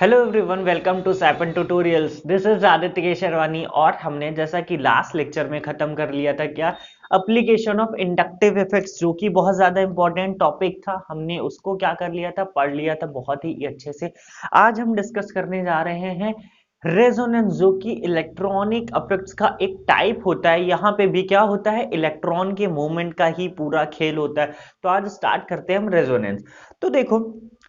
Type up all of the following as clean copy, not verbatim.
Hello everyone, welcome to Sapan tutorials. This is Aditya Kesharwani. और हमने जैसा कि लास्ट लेक्चर में खत्म कर लिया था क्या, एप्लीकेशन ऑफ इंडक्टिव इफेक्ट्स, जो कि बहुत ज्यादा इंपॉर्टेंट टॉपिक था। हमने उसको क्या कर लिया था, पढ़ लिया था बहुत ही अच्छे से। आज हम डिस्कस करने जा रहे हैं रेजोनेंस, जो कि इलेक्ट्रॉनिक इफेक्ट्स का एक टाइप होता है। यहाँ पे भी क्या होता है, इलेक्ट्रॉन के मूवमेंट का ही पूरा खेल होता है। तो आज स्टार्ट करते हैं हम रेजोनेंस। तो देखो,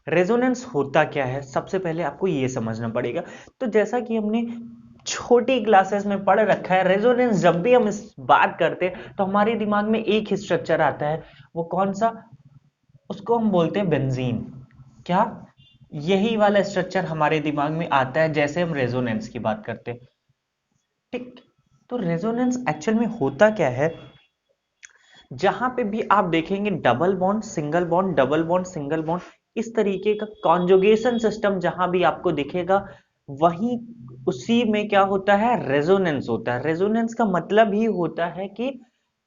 रेजोनेंस होता क्या है, सबसे पहले आपको ये समझना पड़ेगा। तो जैसा कि हमने छोटी क्लासेस में पढ़ रखा है, रेजोनेंस जब भी हम इस बात करते हैं तो हमारे दिमाग में एक ही स्ट्रक्चर आता है। वो कौन सा? उसको हम बोलते हैं बेंजीन। क्या? यही वाला स्ट्रक्चर हमारे दिमाग में आता है जैसे हम रेजोनेंस की बात करते हैं। ठीक। तो रेजोनेंस एक्चुअल में होता क्या है, जहां पे भी आप देखेंगे double bond single bond, double bond single bond, इस तरीके का कॉन्जुगेशन सिस्टम जहां भी आपको दिखेगा, वहीं उसी में क्या होता है, रेजोनेंस होता है। रेजोनेंस का मतलब ही होता है कि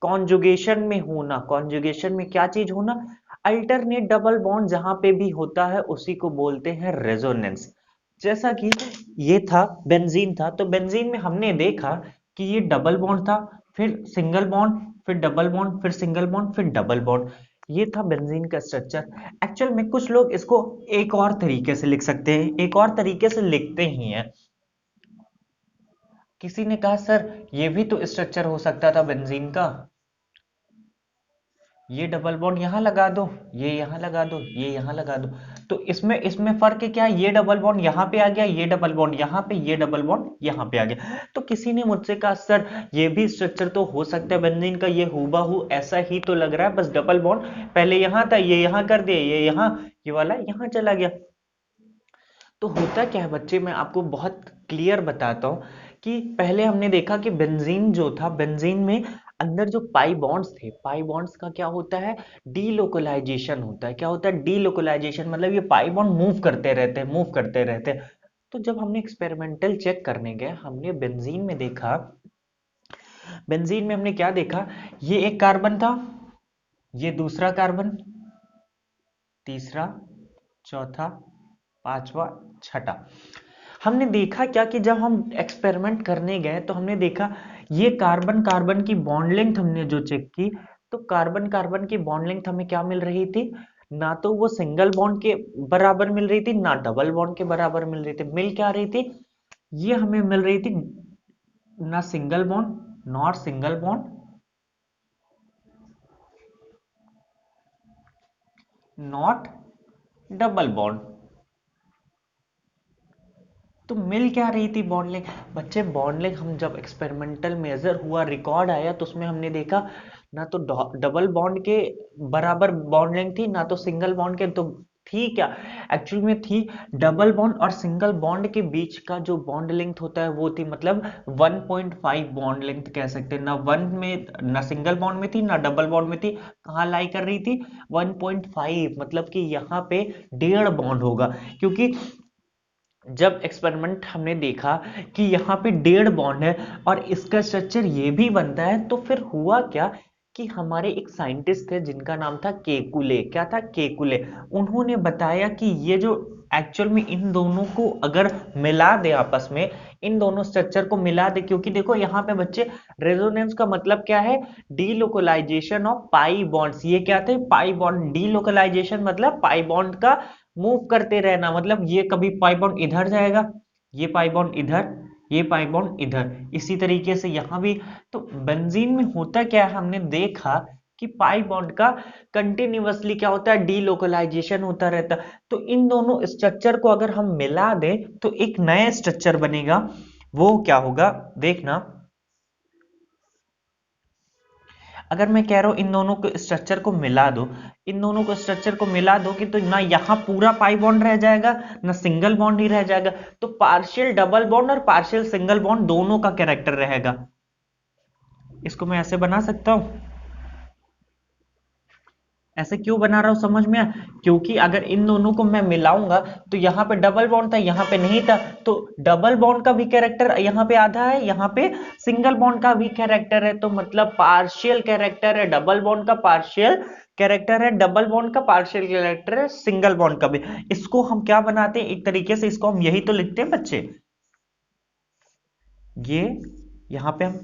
कॉन्जुगेशन में होना। कॉन्जुगेशन में क्या चीज होना? अल्टरनेट डबल बॉन्ड जहां पे भी होता है उसी को बोलते हैं रेजोनेंस। जैसा कि ये था, बेंजीन था, तो बेंजीन में हमने देखा कि ये डबल बॉन्ड था, फिर सिंगल बॉन्ड, फिर डबल बॉन्ड, फिर सिंगल बॉन्ड, फिर डबल बॉन्ड। ये था बेंजीन का स्ट्रक्चर। एक्चुअल में कुछ लोग इसको एक और तरीके से लिख सकते हैं, एक और तरीके से लिखते ही हैं। किसी ने कहा सर ये भी तो स्ट्रक्चर हो सकता था बेंजीन का, ये डबल बॉन्ड यहां लगा दो, ये यहां लगा दो, ये यहां लगा दो। तो इसमें इसमें फर्क है क्या, ये डबल बॉन्ड यहां पे आ गया, ये डबल बॉन्ड यहां पे, ये डबल बॉन्ड यहां पे आ गया। तो किसी ने मुझसे कहा सर ये भी स्ट्रक्चर तो हो सकता है बेंजीन का, ये हूबहू ऐसा ही तो लग रहा है, बस डबल बॉन्ड पहले यहां था, ये यहां कर दिया, ये यहां, ये वाला यहां चला गया। तो होता क्या है बच्चे, मैं आपको बहुत क्लियर बताता हूँ कि पहले हमने देखा कि बेंजीन जो था, बेंजीन में अंदर जो पाई बॉन्ड्स थे, पाई बॉन्ड्स का क्या होता है, डीलोकलाइजेशन होता है। क्या होता है डीलोकलाइजेशन? मतलब ये पाई बॉन्ड मूव करते रहते हैं, मूव करते रहते हैं। तो जब हमने एक्सपेरिमेंटल चेक करने गए, हमने बेंजीन में देखा, बेंजीन में हमने क्या देखा, ये एक कार्बन था, ये दूसरा कार्बन, तीसरा, चौथा, पांचवा, छठा। हमने देखा क्या कि जब हम एक्सपेरिमेंट करने गए तो हमने देखा ये कार्बन कार्बन की बॉन्ड लेंथ हमने जो चेक की, तो कार्बन कार्बन की बॉन्ड लेंथ हमें क्या मिल रही थी, ना तो वो सिंगल बॉन्ड के बराबर मिल रही थी, ना डबल बॉन्ड के बराबर मिल रही थी। मिल क्या रही थी, ये हमें मिल रही थी ना single bond, not single bond, not double bond. तो मिल क्या रही थी, बॉन्ड लेंथ। बच्चे बॉन्ड लेंथ हम जब एक्सपेरिमेंटल मेजर हुआ, रिकॉर्ड आया, तो उसमें हमने देखा ना तो डबल बॉन्ड के बराबर बॉन्ड लेंथ थी, ना तो सिंगल बॉन्ड के। तो थी क्या, एक्चुअल में थी डबल बॉन्ड और सिंगल बॉन्ड के बीच का जो बॉन्ड लेंथ होता है वो थी, मतलब 1.5 बॉन्ड लेंथ कह सकते हैं। ना वन में, ना सिंगल बॉन्ड में थी, ना डबल बॉन्ड में थी, कहाँ लाई कर रही थी, 1.5। मतलब कि यहाँ पे 1.5 बॉन्ड होगा, क्योंकि जब एक्सपेरिमेंट हमने देखा कि यहाँ पे 1.5 बॉन्ड है और इसका स्ट्रक्चर ये भी बनता है, तो फिर हुआ क्या कि हमारे एक साइंटिस्ट थे जिनका नाम था केकुले। क्या था, केकुले। उन्होंने बताया कि ये जो एक्चुअल में इन दोनों को अगर मिला दे आपस में, इन दोनों स्ट्रक्चर को मिला दे, क्योंकि देखो यहाँ पे बच्चे, रेजोनेंस का मतलब क्या है, डीलोकलाइजेशन ऑफ पाई बॉन्ड्स। ये क्या थे, पाई बॉन्ड। डीलोकलाइजेशन मतलब पाई बॉन्ड का मूव करते रहना, मतलब ये कभी पाई बॉन्ड इधर जाएगा, ये पाई बॉन्ड इधर, ये पाई बॉन्ड इधर, इसी तरीके से यहां भी। तो बेंजीन में होता क्या है, हमने देखा कि पाई बॉन्ड का कंटिन्यूअसली क्या होता है, डीलोकलाइजेशन होता रहता है। तो इन दोनों स्ट्रक्चर को अगर हम मिला दें तो एक नया स्ट्रक्चर बनेगा। वो क्या होगा, देखना। अगर मैं कह रहा हूं इन दोनों को स्ट्रक्चर को मिला दो, इन दोनों को स्ट्रक्चर को मिला दो कि, तो ना यहां पूरा पाई बॉन्ड रह जाएगा, ना सिंगल बॉन्ड ही रह जाएगा। तो पार्शियल डबल बॉन्ड और पार्शियल सिंगल बॉन्ड दोनों का कैरेक्टर रहेगा। इसको मैं ऐसे बना सकता हूं, ऐसे क्यों बना रहा हूं, समझ में आया? क्योंकि अगर इन दोनों को मैं मिलाऊंगा तो यहाँ पे डबल बॉन्ड था, यहाँ पे नहीं था, तो डबल बॉन्ड का भी कैरेक्टर यहाँ पे आधा है, यहाँ पे सिंगल बॉन्ड का भी कैरेक्टर है, तो मतलब पार्शियल कैरेक्टर है डबल बॉन्ड का, पार्शियल कैरेक्टर है डबल बॉन्ड का, पार्शियल कैरेक्टर है सिंगल बॉन्ड का भी। इसको हम क्या बनाते हैं, एक तरीके से इसको हम यही तो लिखते हैं बच्चे, ये यहाँ पे हम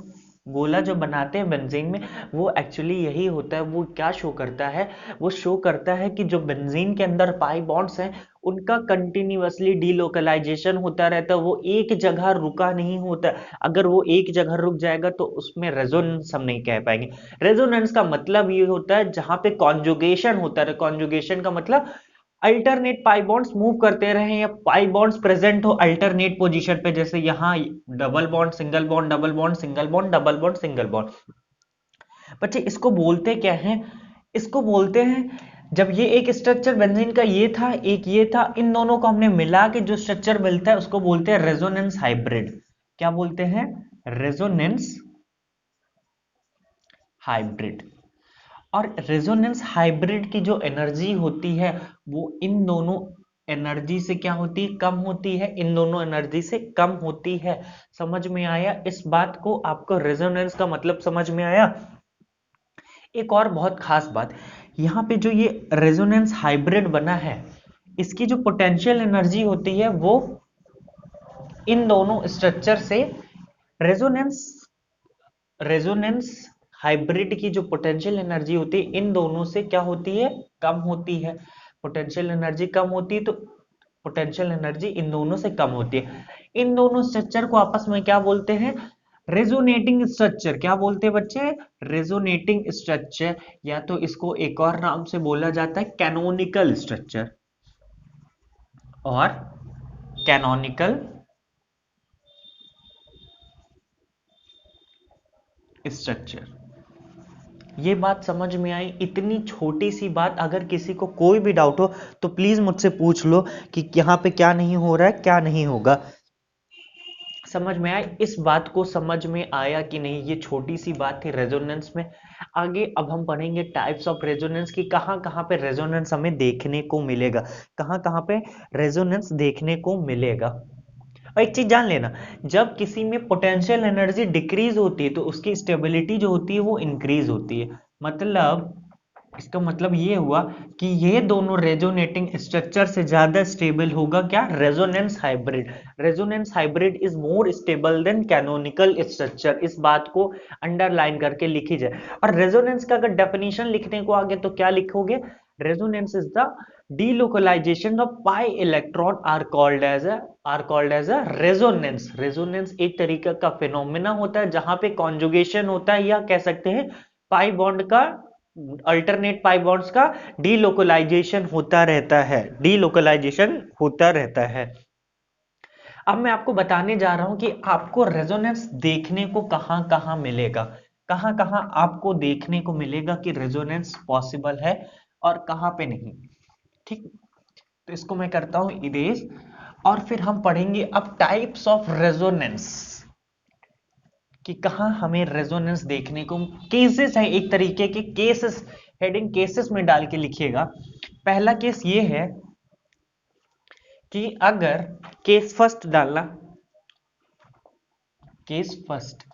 गोला जो बनाते हैं बेंजीन में, वो एक्चुअली यही होता है। वो क्या शो करता है, वो शो करता है कि जो बेंजीन के अंदर पाई बॉन्ड्स हैं उनका कंटिन्यूअसली डीलोकलाइजेशन होता रहता है, वो एक जगह रुका नहीं होता। अगर वो एक जगह रुक जाएगा तो उसमें रेजोनेंस हम नहीं कह पाएंगे। रेजोनेंस का मतलब ये होता है जहां पे कॉन्जुगेशन होता है, कॉन्जुगेशन का मतलब अल्टरनेट पाई बॉन्ड्स मूव करते रहे या पाई बॉन्ड्स प्रेजेंट हो अल्टरनेट पोजीशन पे, जैसे यहाँ double bond single bond double bond single bond double bond single bond. बच्चे इसको बोलते क्या है, इसको बोलते हैं जब ये एक स्ट्रक्चर बेंजीन का ये था एक ये था, इन दोनों को हमने मिला के जो स्ट्रक्चर मिलता है उसको बोलते हैं रेजोनेंस हाइब्रिड। क्या बोलते हैं, रेजोनेंस हाइब्रिड। और रेजोनेंस हाइब्रिड की जो एनर्जी होती है वो इन दोनों एनर्जी से क्या होती है, कम होती है, इन दोनों एनर्जी से कम होती है। समझ में आया इस बात को, आपको रेजोनेंस का मतलब समझ में आया? एक और बहुत खास बात, यहाँ पे जो ये रेजोनेंस हाइब्रिड बना है, इसकी जो पोटेंशियल एनर्जी होती है वो इन दोनों स्ट्रक्चर से, रेजोनेंस रेजोनेंस हाइब्रिड की जो पोटेंशियल एनर्जी होती है इन दोनों से क्या होती है, कम होती है। पोटेंशियल एनर्जी कम होती है तो पोटेंशियल एनर्जी इन दोनों से कम होती है। इन दोनों स्ट्रक्चर को आपस में क्या बोलते हैं, रेजोनेटिंग स्ट्रक्चर। क्या बोलते हैं बच्चे, रेजोनेटिंग स्ट्रक्चर, या तो इसको एक और नाम से बोला जाता है कैनोनिकल स्ट्रक्चर और कैनोनिकल स्ट्रक्चर। ये बात समझ में आई? इतनी छोटी सी बात, अगर किसी को कोई भी डाउट हो तो प्लीज मुझसे पूछ लो कि यहाँ पे क्या नहीं हो रहा है, क्या नहीं होगा। समझ में आया? इस बात को समझ में आया कि नहीं? ये छोटी सी बात थी रेजोनेंस में। आगे अब हम पढ़ेंगे टाइप्स ऑफ रेजोनेंस की, कहाँ कहाँ पे रेजोनेंस हमें देखने को मिलेगा, कहाँ कहाँ पे रेजोनेंस देखने को मिलेगा। और एक चीज जान लेना, जब किसी में पोटेंशियल एनर्जी डिक्रीज होती है तो उसकी स्टेबिलिटी जो होती है वो इंक्रीज होती है। मतलब इसका मतलब ये हुआ कि ये दोनों रेजोनेटिंग स्ट्रक्चर से ज्यादा स्टेबल होगा क्या, resonance hybrid. Resonance hybrid is more stable then canonical structure. इस बात को अंडरलाइन करके लिखी जाए। और रेजोनेंस का अगर डेफिनेशन लिखने को आगे तो क्या लिखोगे, resonance is the delocalization of pi electron are called as a resonance। Resonance एक तरीका का फिनोमेना होता है जहां पे कॉन्जुगेशन होता है, या कह सकते हैं पाई बॉन्ड का, अल्टरनेट पाई बॉन्ड्स का डीलोकलाइजेशन होता रहता है, डीलोकलाइजेशन होता रहता है। अब मैं आपको बताने जा रहा हूं कि आपको रेजोनेंस देखने को कहां कहां मिलेगा, कहां कहां आपको देखने को मिलेगा कि रेजोनेंस पॉसिबल है और कहां पे नहीं। ठीक, तो इसको मैं करता हूं इरेज, और फिर हम पढ़ेंगे अब टाइप्स ऑफ रेजोनेंस कि कहां हमें रेजोनेंस देखने को, केसेस है एक तरीके के केसेस, हेडिंग केसेस में डाल के लिखिएगा। पहला केस ये है कि अगर, केस फर्स्ट डालना, केस फर्स्ट,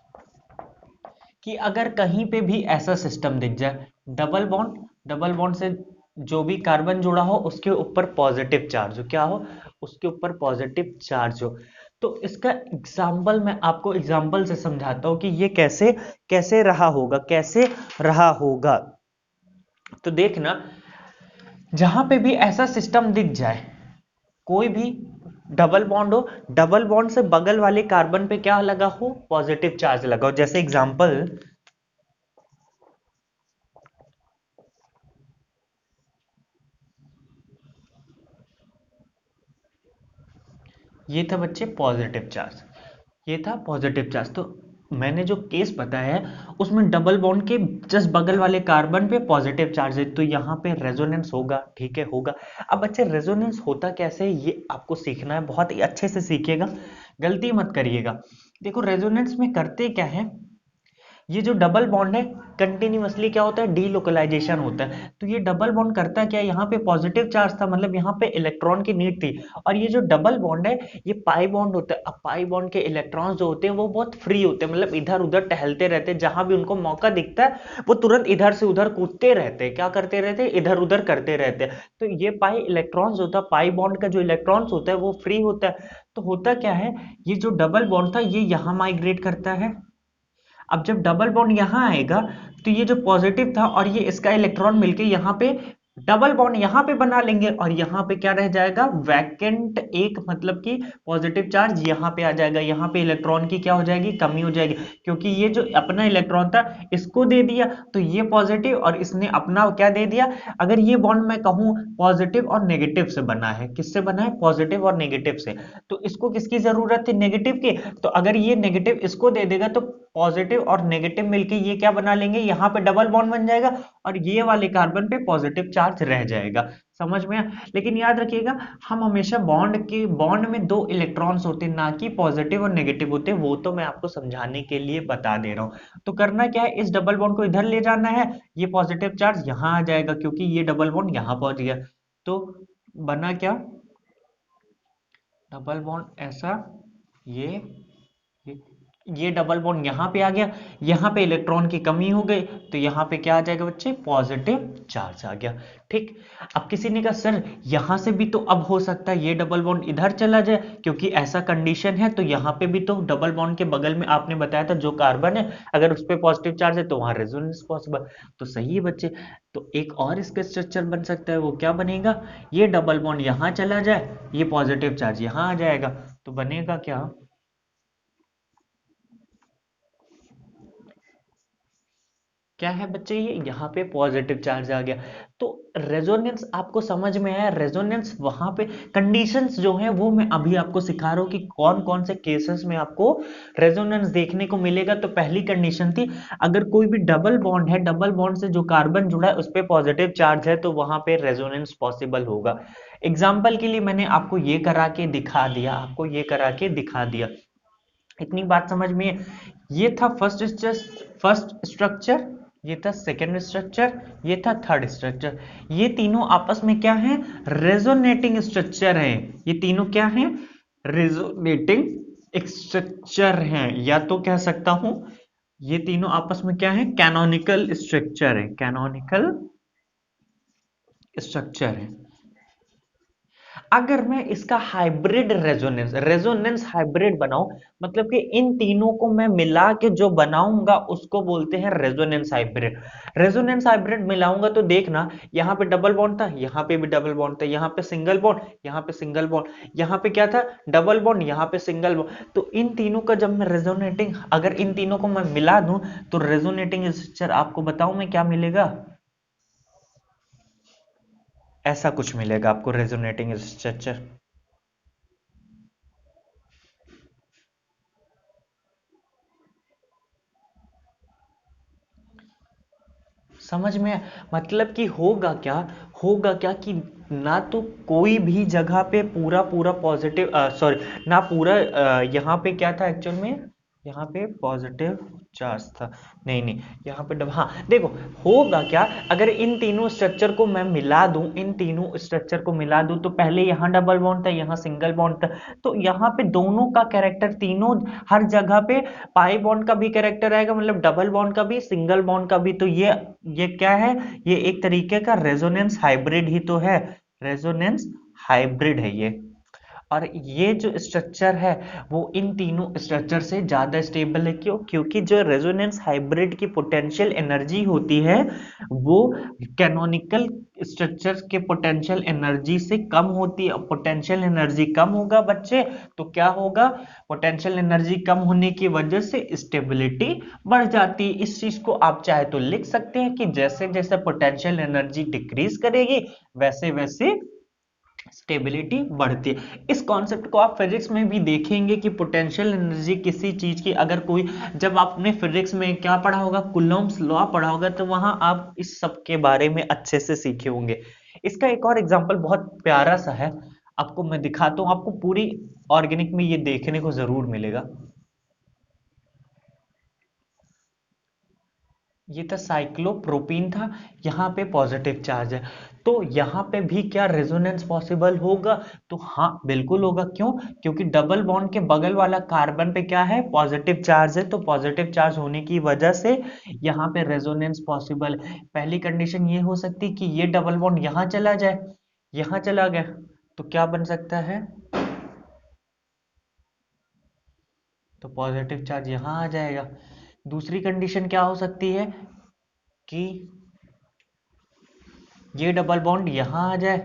कि अगर कहीं पे भी ऐसा सिस्टम दिख जाए, डबल बॉन्ड, डबल बॉन्ड से जो भी कार्बन जुड़ा हो उसके ऊपर पॉजिटिव चार्ज हो, क्या हो, उसके ऊपर पॉजिटिव चार्ज हो। तो इसका एग्जाम्पल मैं आपको एग्जाम्पल से समझाता हूं कि ये कैसे कैसे रहा होगा, कैसे रहा होगा। तो देखना, जहां पे भी ऐसा सिस्टम दिख जाए, कोई भी डबल बॉन्ड हो, डबल बॉन्ड से बगल वाले कार्बन पे क्या लगा हो, पॉजिटिव चार्ज लगा हो। जैसे एग्जांपल, ये था बच्चे पॉजिटिव चार्ज, ये था पॉजिटिव चार्ज। तो मैंने जो केस बताया है उसमें डबल बॉन्ड के जस्ट बगल वाले कार्बन पे पॉजिटिव चार्ज है, तो यहाँ पे रेजोनेंस होगा, ठीक है, होगा। अब बच्चे रेजोनेंस होता कैसे है ये आपको सीखना है, बहुत ही अच्छे से सीखिएगा, गलती मत करिएगा। देखो रेजोनेंस में करते क्या है, ये जो डबल बॉन्ड है कंटिन्यूअसली क्या होता है, डीलोकलाइजेशन होता है। तो ये डबल बॉन्ड करता है क्या, यहाँ पे पॉजिटिव चार्ज था, मतलब यहाँ पे इलेक्ट्रॉन की नीड थी। और ये जो डबल बॉन्ड है ये पाई बॉन्ड होता है। अब पाई बॉन्ड के इलेक्ट्रॉन्स जो होते हैं वो बहुत फ्री होते हैं, मतलब इधर उधर टहलते रहते हैं, जहां भी उनको मौका दिखता है वो तुरंत इधर से उधर कूदते रहते हैं। क्या करते रहते हैं, इधर उधर करते रहते हैं। तो ये पाई इलेक्ट्रॉन्स होता है, पाई बॉन्ड का जो इलेक्ट्रॉन्स होता है वो फ्री होता है। तो होता क्या है, ये जो डबल बॉन्ड था ये यहाँ माइग्रेट करता है। अब जब डबल बॉन्ड यहां आएगा तो ये जो पॉजिटिव था और ये इसका इलेक्ट्रॉन मिलके यहाँ पे डबल बॉन्ड यहाँ पे बना लेंगे, और यहाँ पे क्या रह जाएगा, वैकेंट एक, मतलब कि पॉजिटिव चार्ज यहाँ पे आ जाएगा। यहाँ पे इलेक्ट्रॉन की क्या हो जाएगी, कमी हो जाएगी, क्योंकि ये जो अपना इलेक्ट्रॉन था इसको दे दिया तो ये पॉजिटिव, और इसने अपना क्या दे दिया। अगर ये बॉन्ड मैं कहूं पॉजिटिव और नेगेटिव से बना है, किससे बना है, पॉजिटिव और नेगेटिव से, तो इसको किसकी जरूरत थी, नेगेटिव की। तो अगर ये नेगेटिव इसको दे देगा तो पॉजिटिव और नेगेटिव मिलके ये क्या बना लेंगे, यहाँ पे डबल बॉन्ड बन जाएगा, और ये वाले कार्बन पे पॉजिटिव चार्ज रह जाएगा। समझ में लेकिन याद रखिएगा, हम हमेशा बॉन्ड में दो इलेक्ट्रॉन्स होते हैं, ना कि पॉजिटिव और नेगेटिव होते हैं। वो तो मैं आपको समझाने के लिए बता दे रहा हूं। तो करना क्या है, इस डबल बॉन्ड को इधर ले जाना है, ये पॉजिटिव चार्ज यहाँ आ जाएगा क्योंकि ये डबल बॉन्ड यहाँ पहुंच गया। तो बना क्या, डबल बॉन्ड ऐसा, ये ये ये डबल बॉन्ड यहाँ पे आ गया, यहाँ पे इलेक्ट्रॉन की कमी हो गई, तो यहाँ पे क्या आ जाएगा बच्चे, पॉजिटिव चार्ज आ गया। ठीक। अब किसी ने कहा सर यहाँ से भी तो अब हो सकता है ये डबल बॉन्ड इधर चला जाए, क्योंकि ऐसा कंडीशन है, तो यहाँ पे भी तो डबल बॉन्ड के बगल में आपने बताया था जो कार्बन है अगर उस पर पॉजिटिव चार्ज है तो वहां रेजोनेंस पॉसिबल। तो सही है बच्चे। तो एक और इसका स्ट्रक्चर बन सकता है, वो क्या बनेगा, ये डबल बॉन्ड यहाँ चला जाए, ये पॉजिटिव चार्ज यहाँ आ जाएगा, तो बनेगा क्या, क्या है बच्चे, ये यहाँ पे पॉजिटिव चार्ज आ गया। तो रेजोनेंस आपको समझ में आया, रेजोनेंस वहां पे कंडीशंस जो हैं वो मैं अभी आपको सिखा रहा हूँ कि कौन कौन से केसेस में आपको रेजोनेंस देखने को मिलेगा। तो पहली कंडीशन थी, अगर कोई भी डबल बॉन्ड है, डबल बॉन्ड से जो कार्बन जुड़ा है उस पे पॉजिटिव चार्ज है, तो वहां पे रेजोनेंस पॉसिबल होगा। एग्जाम्पल के लिए मैंने आपको ये करा के दिखा दिया, आपको ये करा के दिखा दिया। इतनी बात समझ में, ये था फर्स्ट स्ट्रक्चर, ये था सेकंड स्ट्रक्चर, ये था थर्ड स्ट्रक्चर। ये तीनों आपस में क्या है, रेजोनेटिंग स्ट्रक्चर है। ये तीनों क्या है, रेजोनेटिंग स्ट्रक्चर हैं, या तो कह सकता हूं ये तीनों आपस में क्या है, कैनोनिकल स्ट्रक्चर है, कैनोनिकल स्ट्रक्चर है। अगर मैं इसका हाइब्रिड रेजोनेंस हाइब्रिड बनाऊं, मतलब कि इन तीनों को मैं मिला के जो बनाऊंगा उसको बोलते हैं रेजोनेंस हाइब्रिड। रेजोनेंस हाइब्रिड मिलाऊंगा तो देखना, यहाँ पे डबल बॉन्ड था, यहाँ पे भी डबल बॉन्ड था, यहाँ पे सिंगल बॉन्ड, यहाँ पे सिंगल बॉन्ड, यहाँ पे क्या था, डबल बॉन्ड, यहाँ पे सिंगल बॉन्ड। तो इन तीनों का जब मैं रेजोनेटिंग, अगर इन तीनों को मैं मिला दूं तो रेजोनेटिंग स्ट्रक्चर आपको बताऊं मैं क्या मिलेगा, ऐसा कुछ मिलेगा आपको रेजोनेटिंग स्ट्रक्चर। समझ में, मतलब कि होगा क्या कि ना तो कोई भी जगह पे पूरा पूरा पॉजिटिव, सॉरी, ना पूरा, यहाँ पे क्या था एक्चुअल में, यहाँ पे पॉजिटिव चार्ज था, नहीं नहीं, यहाँ पे हाँ देखो, होगा क्या, अगर इन तीनों स्ट्रक्चर को मैं मिला दूं, इन तीनों स्ट्रक्चर को मिला दूं, तो पहले यहाँ डबल बॉन्ड था, यहाँ सिंगल बॉन्ड था, तो यहाँ पे दोनों का कैरेक्टर, तीनों हर जगह पे पाई बॉन्ड का भी कैरेक्टर आएगा, मतलब डबल बॉन्ड का भी, सिंगल बॉन्ड का भी। तो ये क्या है, ये एक तरीके का रेजोनेंस हाइब्रिड ही तो है, रेजोनेंस हाइब्रिड है ये। और ये जो स्ट्रक्चर है वो इन तीनों स्ट्रक्चर से ज्यादा स्टेबल है, क्यों, क्योंकि जो रेजोनेंस हाइब्रिड की पोटेंशियल एनर्जी होती है वो कैनोनिकल स्ट्रक्चर्स के पोटेंशियल एनर्जी से कम होती है। पोटेंशियल एनर्जी कम होगा बच्चे, तो क्या होगा, पोटेंशियल एनर्जी कम होने की वजह से स्टेबिलिटी बढ़ जाती है। इस चीज को आप चाहे तो लिख सकते हैं कि जैसे जैसे पोटेंशियल एनर्जी डिक्रीज करेगी वैसे वैसे स्टेबिलिटी बढ़ती है। इस कॉन्सेप्ट को आप फिजिक्स में भी देखेंगे कि पोटेंशियल एनर्जी किसी चीज की, अगर कोई, जब आपने फिजिक्स में क्या पढ़ा होगा, कुलम्ब्स लॉ पढ़ा होगा, तो वहां आप इस सब के बारे में अच्छे से सीखे होंगे। इसका एक और एग्जांपल बहुत प्यारा सा है, आपको मैं दिखाता हूं, आपको पूरी ऑर्गेनिक में ये देखने को जरूर मिलेगा। ये था साइक्लोप्रोपीन था, यहाँ पे पॉजिटिव चार्ज है। तो यहाँ पे भी क्या रेजोनेंस पॉसिबल होगा? तो हाँ बिल्कुल होगा। क्यों? क्योंकि डबल बॉन्ड के बगल वाला कार्बन पे क्या है? पॉजिटिव चार्ज है। तो पॉजिटिव चार्ज होने की वजह से यहाँ पे रेजोनेंस पॉसिबल है। पहली कंडीशन ये हो सकती है कि ये डबल बॉन्ड यहाँ चला जाए, यहाँ चला गया तो क्या बन सकता है? तो पॉजिटिव चार्ज यहाँ आ जाएगा। दूसरी कंडीशन क्या हो सकती है कि ये डबल बॉन्ड यहाँ आ जाए,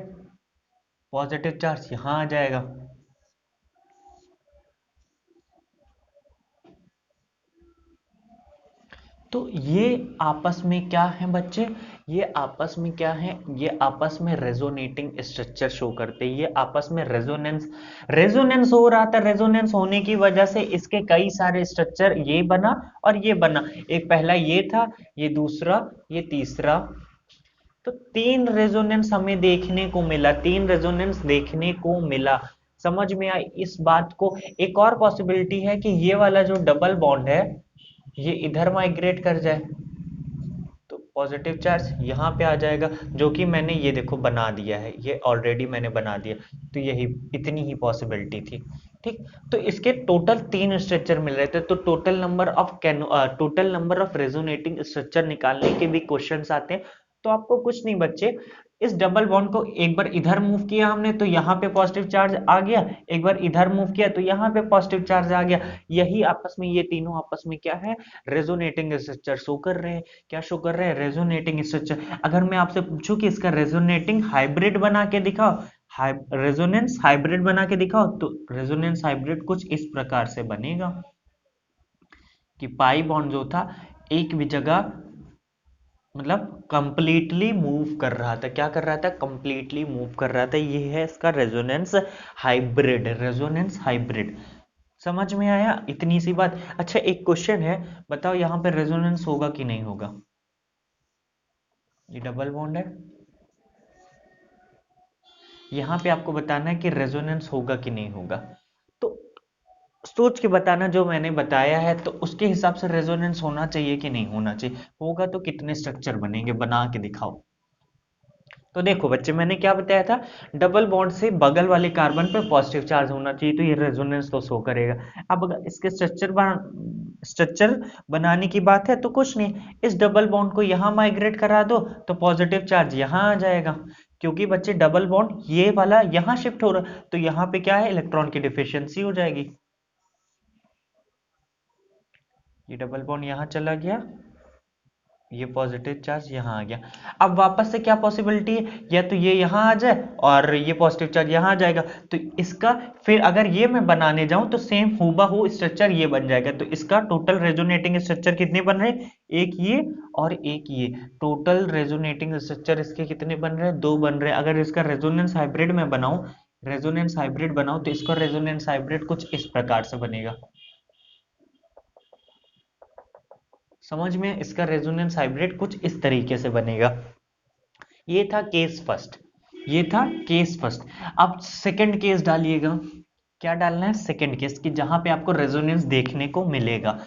पॉजिटिव चार्ज यहाँ आ जाएगा। तो ये आपस में क्या है बच्चे? ये आपस में क्या है? ये आपस में रेजोनेटिंग स्ट्रक्चर शो करते हैं। ये आपस में रेजोनेंस रेजोनेंस हो रहा था। रेजोनेंस होने की वजह से इसके कई सारे स्ट्रक्चर ये बना और ये बना। एक पहला ये था, ये दूसरा, ये तीसरा। तो तीन रेजोनेंस हमें देखने को मिला, तीन रेजोनेंस देखने को मिला। समझ में आई इस बात को? एक और पॉसिबिलिटी है कि ये वाला जो डबल बॉन्ड है ये इधर माइग्रेट कर जाए, तो पॉजिटिव चार्ज यहाँ पे आ जाएगा, जो कि मैंने ये देखो बना दिया है, ये ऑलरेडी मैंने बना दिया। तो यही इतनी ही पॉसिबिलिटी थी। ठीक, तो इसके टोटल तीन स्ट्रक्चर मिल रहे थे। तो total number of resonating structure निकालने के भी क्वेश्चंस आते हैं। तो आपको कुछ नहीं बच्चे, इस डबल बॉन्ड को एक बार इधर मूव किया हमने तो यहाँ पे पॉजिटिव चार्ज आ गया, एक बार इधर मूव किया तो यहाँ पे पॉजिटिव चार्ज आ गया। यही आपस में, ये तीनों आपस में क्या है? रेजोनेटिंग स्ट्रक्चर शो कर रहे हैं। क्या शो कर रहे हैं? Resonating structure. अगर मैं आपसे पूछूं कि इसका रेजोनेटिंग हाइब्रिड बना के दिखाओ, रेजोनेंस हाइब्रिड बना के दिखाओ, तो रेजोनेंस हाइब्रिड कुछ इस प्रकार से बनेगा कि पाई बॉन्ड जो था एक भी जगह मतलब कंप्लीटली मूव कर रहा था। क्या कर रहा था? कंप्लीटली मूव कर रहा था। ये है इसका रेजोनेंस हाइब्रिड, रेजोनेंस हाइब्रिड। समझ में आया इतनी सी बात? अच्छा एक क्वेश्चन है, बताओ यहाँ पे रेजोनेंस होगा कि नहीं होगा? ये डबल बॉन्ड है, यहाँ पे आपको बताना है कि रेजोनेंस होगा कि नहीं होगा। तो सोच के बताना, जो मैंने बताया है तो उसके हिसाब से रेजोनेंस होना चाहिए कि नहीं होना चाहिए। होगा तो कितने स्ट्रक्चर बनेंगे, बना के दिखाओ। तो देखो बच्चे, मैंने क्या बताया था? डबल बॉन्ड से बगल वाले कार्बन पे पॉजिटिव चार्ज होना चाहिए, तो ये रेजोनेंस तो शो करेगा। अब अगर इसके स्ट्रक्चर बनाने की बात है तो कुछ नहीं, इस डबल बॉन्ड को यहाँ माइग्रेट करा दो तो पॉजिटिव चार्ज यहाँ आ जाएगा। क्योंकि बच्चे डबल बॉन्ड ये वाला यहाँ शिफ्ट हो रहा, तो यहाँ पे क्या है? इलेक्ट्रॉन की डिफिशियंसी हो जाएगी। ये डबल बॉन्ड यहाँ चला गया, ये पॉजिटिव चार्ज यहाँ आ गया। अब वापस से क्या पॉसिबिलिटी है? या तो ये यहाँ आ जाए और ये पॉजिटिव चार्ज यहाँ आ जाएगा। तो इसका फिर अगर ये मैं बनाने जाऊं तो सेम हूबहू स्ट्रक्चर ये बन जाएगा। तो इसका टोटल रेजोनेटिंग स्ट्रक्चर कितने बन रहे हैं? एक ये और एक ये। टोटल रेजोनेटिंग स्ट्रक्चर इसके कितने बन रहे हैं? दो बन रहे हैं। अगर इसका रेजोनेंस हाइब्रिड में बनाऊं, रेजोनेंस हाइब्रिड बनाऊं तो इसका रेजोनेंस हाइब्रिड कुछ इस प्रकार से बनेगा। समझ में? इसका रेजोनेंस हाइब्रिड कुछ इस तरीके से बनेगा। ये था केस फर्स्ट, ये था केस फर्स्ट। अब सेकंड केस डालिएगा। क्या डालना है? सेकंड केस, कि जहां पे आपको रेजोनेंस देखने को मिलेगा।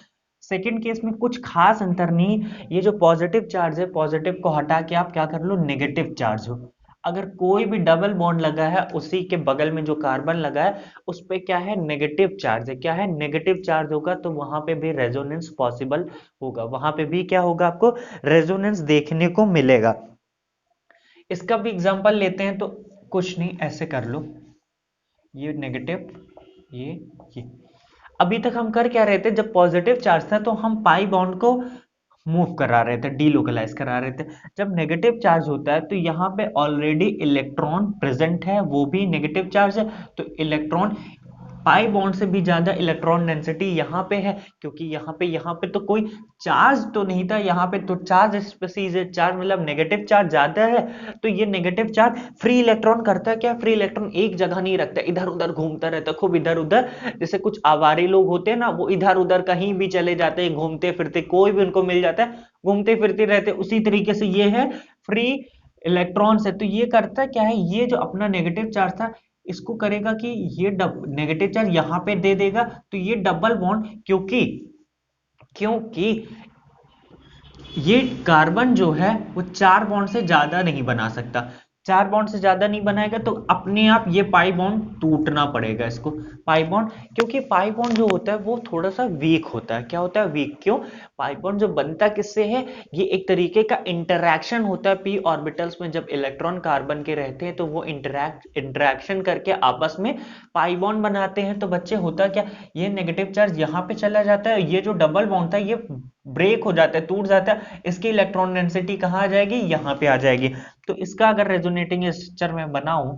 सेकंड केस में कुछ खास अंतर नहीं। ये जो पॉजिटिव चार्ज है, पॉजिटिव को हटा के आप क्या कर लो? नेगेटिव चार्ज हो। अगर कोई भी डबल बॉन्ड लगा है, उसी के बगल में जो कार्बन लगा है उस पे क्या है? नेगेटिव चार्ज है। क्या है? नेगेटिव चार्ज होगा, तो वहां पे भी रेजोनेंस पॉसिबल होगा। वहां पे भी क्या होगा? आपको रेजोनेंस देखने को मिलेगा। इसका भी एग्जांपल लेते हैं। तो कुछ नहीं, ऐसे कर लो, ये नेगेटिव, ये ये अभी तक हम कर क्या रहे थे? जब पॉजिटिव चार्ज था तो हम पाई बॉन्ड को मूव करा रहे थे, डीलोकलाइज करा रहे थे। जब नेगेटिव चार्ज होता है तो यहाँ पे ऑलरेडी इलेक्ट्रॉन प्रेजेंट है, वो भी नेगेटिव चार्ज है। तो इलेक्ट्रॉन, पाई बॉन्ड से भी ज्यादा इलेक्ट्रॉन डेंसिटी यहाँ पे है, क्योंकि यहाँ पे तो कोई चार्ज तो नहीं था। यहाँ पे तो चार्ज स्पीसीज है, चार्ज मतलब नेगेटिव चार्ज ज्यादा है। तो ये नेगेटिव चार्ज फ्री इलेक्ट्रॉन करता है क्या? फ्री इलेक्ट्रॉन एक जगह नहीं रखता, इधर उधर घूमता रहता है, खूब इधर उधर। जैसे कुछ आवारे लोग होते हैं ना, वो इधर उधर कहीं भी चले जाते हैं, घूमते फिरते, कोई भी उनको मिल जाता है, घूमते फिरते रहते। उसी तरीके से ये है, फ्री इलेक्ट्रॉन से। तो ये करता क्या है? ये जो अपना नेगेटिव चार्ज था, इसको करेगा कि ये नेगेटिव चार्ज यहां पे दे देगा। तो ये डबल बॉन्ड, क्योंकि क्योंकि ये कार्बन जो है वो 4 बॉन्ड से ज्यादा नहीं बना सकता। 4 बॉन्ड से ज्यादा नहीं बनाएगा तो अपने आप ये पाई बॉन्ड टूटना पड़ेगा इसको। पाई बॉन्ड, क्योंकि पाई बॉन्ड जो होता है वो थोड़ा सा वीक होता है। क्या होता है? वीक। क्यों? पाई बॉन्ड जो बनता किससे है? ये एक तरीके का इंटरैक्शन होता है पी ऑर्बिटल्स में। जब इलेक्ट्रॉन कार्बन के रहते हैं तो वो इंटरैक्शन करके आपस में पाई बॉन्ड बनाते हैं। तो बच्चे होता क्या, ये नेगेटिव चार्ज यहाँ पे चला जाता है, ये जो डबल बॉन्ड था ये ब्रेक हो जाता है, टूट जाता है, इसकी इलेक्ट्रॉन डेंसिटी कहाँ आ जाएगी? यहाँ पे आ जाएगी। तो इसका अगर रेजोनेटिंग स्ट्रक्चर में बनाऊं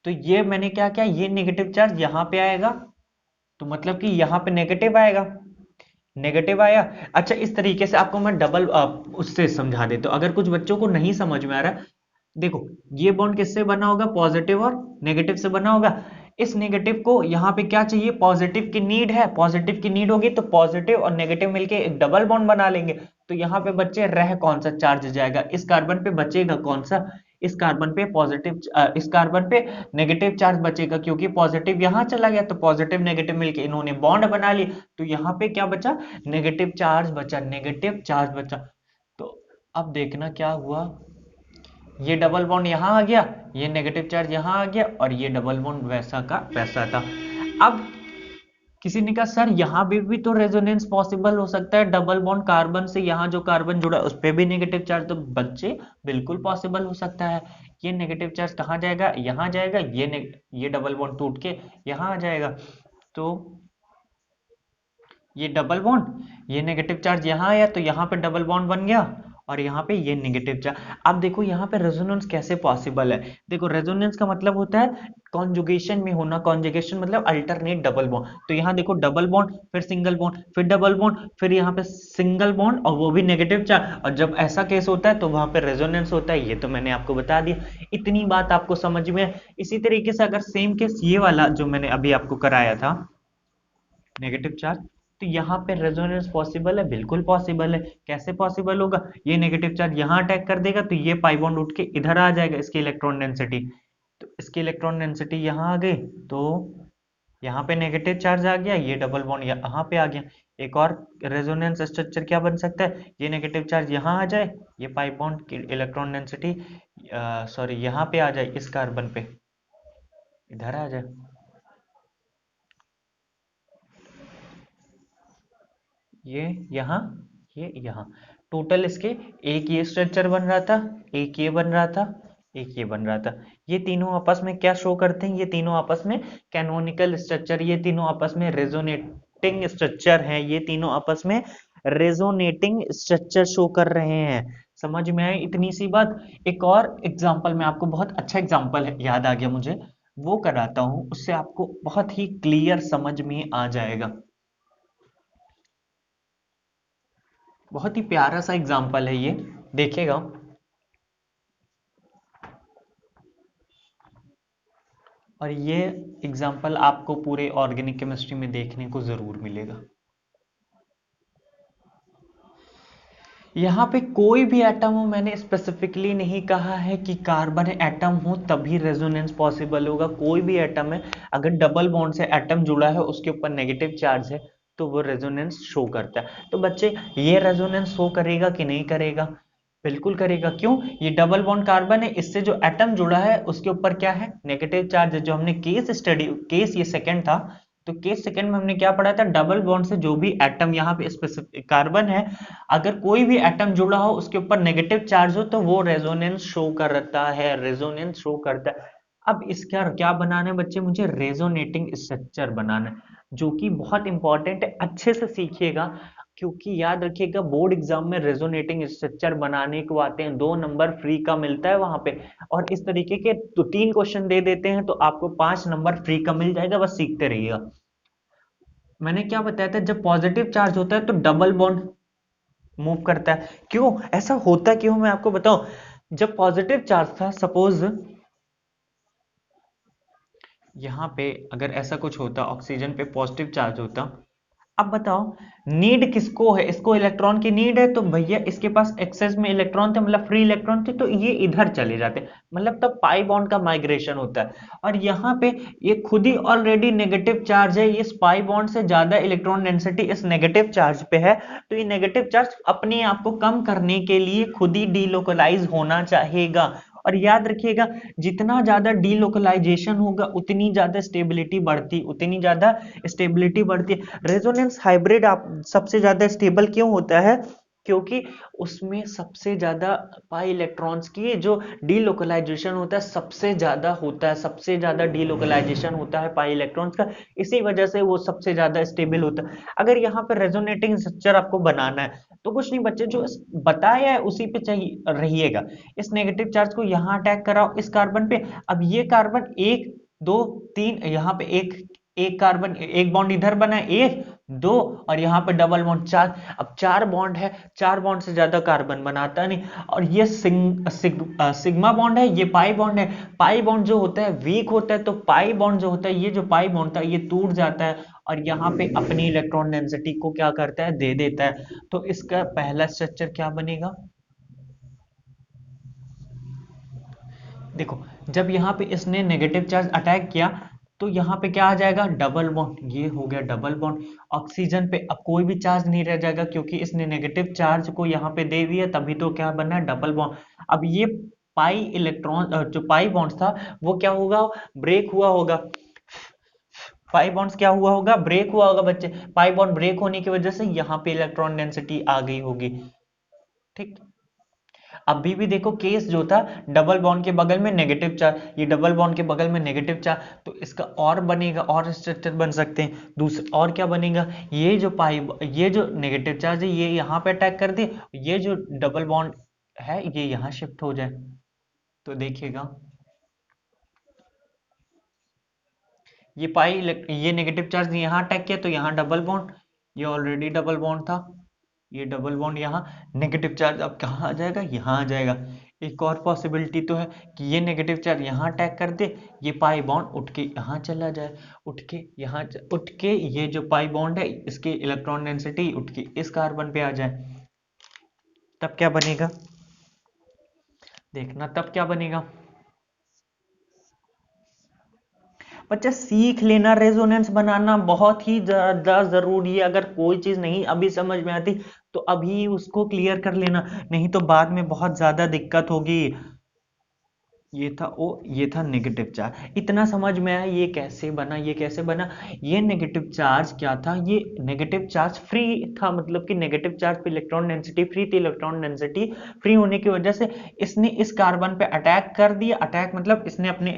तो ये मैंने क्या किया, ये नेगेटिव चार्ज यहाँ पे आएगा, तो मतलब कि यहाँ पे नेगेटिव आएगा, नेगेटिव आया। अच्छा, इस तरीके से आपको मैं डबल उससे समझा देता हूं, अगर कुछ बच्चों को नहीं समझ में आ रहा है। देखो, ये बॉन्ड किससे बना होगा? पॉजिटिव और नेगेटिव से बना होगा। इस नेगेटिव को यहाँ पे क्या चाहिए? पॉजिटिव की नीड है, पॉजिटिव की नीड होगी तो पॉजिटिव और नेगेटिव मिलके एक डबल बॉन्ड बना लेंगे। तो यहाँ पे बच्चे रह कौन सा चार्ज जाएगा? इस कार्बन पे बचेगा कौन सा? इस कार्बन पे पॉजिटिव, इस कार्बन पे नेगेटिव चार्ज बचेगा, क्योंकि पॉजिटिव यहाँ चला गया तो पॉजिटिव नेगेटिव मिलके इन्होंने बॉन्ड बना लिया। तो यहाँ पे क्या बचा? नेगेटिव चार्ज बचा, नेगेटिव चार्ज बचा। तो अब देखना क्या हुआ, ये डबल बॉन्ड यहां आ गया, ये नेगेटिव चार्ज यहां आ गया, और ये डबल बॉन्ड वैसा का वैसा था। अब किसी ने कहा सर यहाँ भी तो रेजोनेंस पॉसिबल हो सकता है, डबल बॉन्ड कार्बन से यहाँ जो कार्बन जुड़ा उस पे भी नेगेटिव चार्ज। तो बच्चे बिल्कुल पॉसिबल हो सकता है। ये नेगेटिव चार्ज कहाँ जाएगा? यहाँ जाएगा। ये डबल बॉन्ड टूट के यहाँ आ जाएगा। तो ये डबल बॉन्ड, ये नेगेटिव चार्ज यहाँ आया तो यहाँ पे डबल बॉन्ड बन गया, और यहाँ पे ये नेगेटिव चार्ज। अब देखो यहाँ पे रेजोनेंस कैसे पॉसिबल है। देखो, रेजोनेंस का मतलब होता है कॉन्जुगेशन में होना। कॉन्जुगेशन मतलब अल्टरनेट डबल बॉन्ड। तो यहाँ देखो, डबल बॉन्ड, फिर सिंगल बॉन्ड, फिर डबल बॉन्ड, फिर यहाँ पे सिंगल बॉन्ड, और वो भी नेगेटिव चार्ज। और जब ऐसा केस होता है तो वहां पे रेजोनेंस होता है। ये तो मैंने आपको बता दिया, इतनी बात आपको समझ में है। इसी तरीके से अगर सेम केस ये वाला जो मैंने अभी आपको कराया था, नेगेटिव चार्ज, तो यहाँ पे रेजोनेंस पॉसिबल है, बिल्कुल पॉसिबल है। कैसे पॉसिबल होगा? ये नेगेटिव चार्ज यहाँ अटैक कर देगा तो ये पाई बॉन्ड उठ के इधर आ जाएगा, इसकी इलेक्ट्रॉन डेंसिटी। तो इसकी इलेक्ट्रॉन डेंसिटी यहाँ आ गई, तो यहाँ पे नेगेटिव चार्ज आ गया, ये डबल बॉन्ड यहाँ पे आ गया। एक और रेजोनेंस स्ट्रक्चर क्या बन सकता है? ये नेगेटिव चार्ज यहाँ आ जाए, ये पाई बॉन्ड की इलेक्ट्रॉन डेंसिटी, सॉरी, यहाँ पे आ जाए, इस कार्बन पे इधर आ जाए, ये यहाँ, ये यहाँ। टोटल इसके एक ये स्ट्रक्चर बन रहा था, एक ये बन रहा था, एक ये बन रहा था। ये तीनों आपस में क्या शो करते हैं? ये तीनों आपस में कैनोनिकल स्ट्रक्चर, ये तीनों आपस में रेजोनेटिंग स्ट्रक्चर हैं, ये तीनों आपस में रेजोनेटिंग स्ट्रक्चर शो कर रहे हैं। समझ में आए इतनी सी बात? एक और एग्जांपल मैं आपको, बहुत अच्छा एग्जांपल याद आ गया मुझे, वो कराता हूं, उससे आपको बहुत ही क्लियर समझ में आ जाएगा। बहुत ही प्यारा सा एग्जाम्पल है ये, देखिएगा। और ये एग्जाम्पल आपको पूरे ऑर्गेनिक केमिस्ट्री में देखने को जरूर मिलेगा। यहाँ पे कोई भी एटम हो, मैंने स्पेसिफिकली नहीं कहा है कि कार्बन एटम हो तभी रेजोनेंस पॉसिबल होगा। कोई भी एटम है, अगर डबल बॉन्ड से एटम जुड़ा है, उसके ऊपर नेगेटिव चार्ज है, तो वो रेजोनेंस शो करता है। तो बच्चे, ये रेजोनेंस शो करेगा कि नहीं करेगा? बिल्कुल करेगा। क्यों? ये डबल बॉन्ड कार्बन है, इससे जो एटम जुड़ा है उसके ऊपर क्या है? नेगेटिव चार्ज है। जो हमने केस स्टडी, केस ये सेकंड था, तो केस सेकंड में हमने क्या पढ़ा था? डबल बॉन्ड से जो भी एटम यहाँ पे स्पेसिफिक कार्बन है, अगर कोई भी एटम जुड़ा हो उसके ऊपर नेगेटिव चार्ज हो तो वो रेजोनेंस शो करता है, रेजोनेंस शो करता है। अब इसका क्या बनाना है बच्चे? मुझे रेजोनेटिंग स्ट्रक्चर बनाना है, जो कि बहुत इंपॉर्टेंट है, अच्छे से सीखिएगा। क्योंकि याद रखिएगा, बोर्ड एग्जाम में रेजोनेटिंग स्ट्रक्चर बनाने को आते हैं, 2 नंबर फ्री का मिलता है वहां पे। और इस तरीके के तो 3 क्वेश्चन दे देते हैं तो आपको 5 नंबर फ्री का मिल जाएगा, बस सीखते रहिएगा। मैंने क्या बताया था? जब पॉजिटिव चार्ज होता है तो डबल बॉन्ड मूव करता है। क्यों ऐसा होता? क्यों, मैं आपको बताऊं। जब पॉजिटिव चार्ज था, सपोज यहां पे अगर ऐसा कुछ होता, ऑक्सीजन पे पॉजिटिव चार्ज होता, अब बताओ नीड किसको है, इसको इलेक्ट्रॉन की नीड है, तो भैया इसके पास एक्सेस में इलेक्ट्रॉन थे, मतलब फ्री इलेक्ट्रॉन थे, तो ये इधर चले जाते, मतलब तब पाई बॉन्ड का माइग्रेशन होता है। और यहाँ पे ये खुद ही ऑलरेडी नेगेटिव चार्ज है, इस पाई बॉन्ड से ज्यादा इलेक्ट्रॉन डेंसिटी इस नेगेटिव चार्ज पे है, तो ये नेगेटिव चार्ज अपने आप को कम करने के लिए खुद ही डीलोकलाइज होना चाहेगा। और याद रखिएगा, जितना ज्यादा डीलोकलाइजेशन होगा उतनी ज्यादा स्टेबिलिटी बढ़ती, उतनी ज्यादा स्टेबिलिटी बढ़ती है। रेजोनेंस हाइब्रिड आप सबसे ज्यादा स्टेबल क्यों होता है, क्योंकि उसमें सबसे ज्यादा पाई इलेक्ट्रॉन्स की जो डीलोकलाइजेशन होता है सबसे ज्यादा होता है, सबसे ज्यादा डीलोकलाइजेशन होता है पाई इलेक्ट्रॉन्स का, इसी वजह से वो सबसे ज्यादा स्टेबल होता है। अगर यहाँ पे रेजोनेटिंग स्ट्रक्चर आपको बनाना है तो कुछ नहीं बच्चे, जो बताया है उसी पे चाहिए रहिएगा। इस नेगेटिव चार्ज को यहाँ अटैक कराओ इस कार्बन पे, अब ये कार्बन एक दो तीन, यहाँ पे एक एक कार्बन, एक बॉन्ड इधर बना है, एक दो, और यहाँ पे डबल बॉन्ड चार, अब चार बॉन्ड है, चार बॉन्ड से ज्यादा कार्बन बनाता नहीं। और ये सिग्मा बॉन्ड है, ये पाई बॉन्ड है, पाई बॉन्ड जो होता है वीक होता है, तो पाई बॉन्ड जो होता है, ये जो पाई बॉन्ड था ये टूट जाता है और यहाँ पे अपनी इलेक्ट्रॉन डेंसिटी को क्या करता है, दे देता है। तो इसका पहला स्ट्रक्चर क्या बनेगा, देखो जब यहाँ पे इसने नेगेटिव चार्ज अटैक किया तो यहाँ पे क्या आ जाएगा, डबल बॉन्ड, ये हो गया डबल बॉन्ड। ऑक्सीजन पे अब कोई भी चार्ज नहीं रह जाएगा क्योंकि इसने नेगेटिव चार्ज को यहाँ पे दे दिया, तभी तो क्या बना है, डबल बॉन्ड। अब ये पाई इलेक्ट्रॉन जो पाई बॉन्ड था वो क्या होगा, ब्रेक हुआ होगा। पाई बॉन्ड्स क्या हुआ होगा, ब्रेक हुआ होगा बच्चे, पाई बॉन्ड ब्रेक होने की वजह से यहाँ पे इलेक्ट्रॉन डेंसिटी आ गई होगी। ठीक, अभी भी देखो केस जो था, डबल बॉन्ड के बगल में नेगेटिव चार्ज, ये डबल बॉन्ड के बगल में नेगेटिव चार्ज, तो इसका और बनेगा, और स्ट्रक्चर बन सकते हैं दूसरे। और क्या बनेगा, ये जो नेगेटिव चार्ज है ये यहाँ पे अटैक कर दे, ये जो डबल बॉन्ड है ये यहाँ शिफ्ट हो जाए, तो देखिएगा ये नेगेटिव चार्ज यहाँ अटैक किया तो यहाँ डबल बॉन्ड, ये ऑलरेडी डबल बॉन्ड था, ये डबल बॉन्ड यहाँ, नेगेटिव चार्ज अब कहाँ आ जाएगा, यहाँ आ जाएगा। एक और पॉसिबिलिटी तो है कि ये नेगेटिव चार्ज यहाँ अटैक कर दे, ये पाई बॉन्ड उठ के यहाँ चला जाए, उठ के ये जो पाई बॉन्ड है इसकी इलेक्ट्रॉन डेंसिटी उठ के इस कार्बन पे आ जाए, तब क्या बनेगा, देखना तब क्या बनेगा। बच्चा सीख लेना, रेजोनेंस बनाना बहुत ही ज्यादा जरूरी है। अगर कोई चीज नहीं अभी समझ में आती तो अभी उसको क्लियर कर लेना, नहीं तो बाद में बहुत ज्यादा दिक्कत होगी। ये था नेगेटिव चार्ज, इतना समझ में आया ये कैसे बना, ये कैसे बना। ये नेगेटिव चार्ज क्या था, ये नेगेटिव चार्ज फ्री था, मतलब कि नेगेटिव चार्ज पे इलेक्ट्रॉन डेंसिटी फ्री थी, इलेक्ट्रॉन डेंसिटी फ्री होने की वजह से इसने इस कार्बन पे अटैक कर दिया, अटैक मतलब इसने अपनी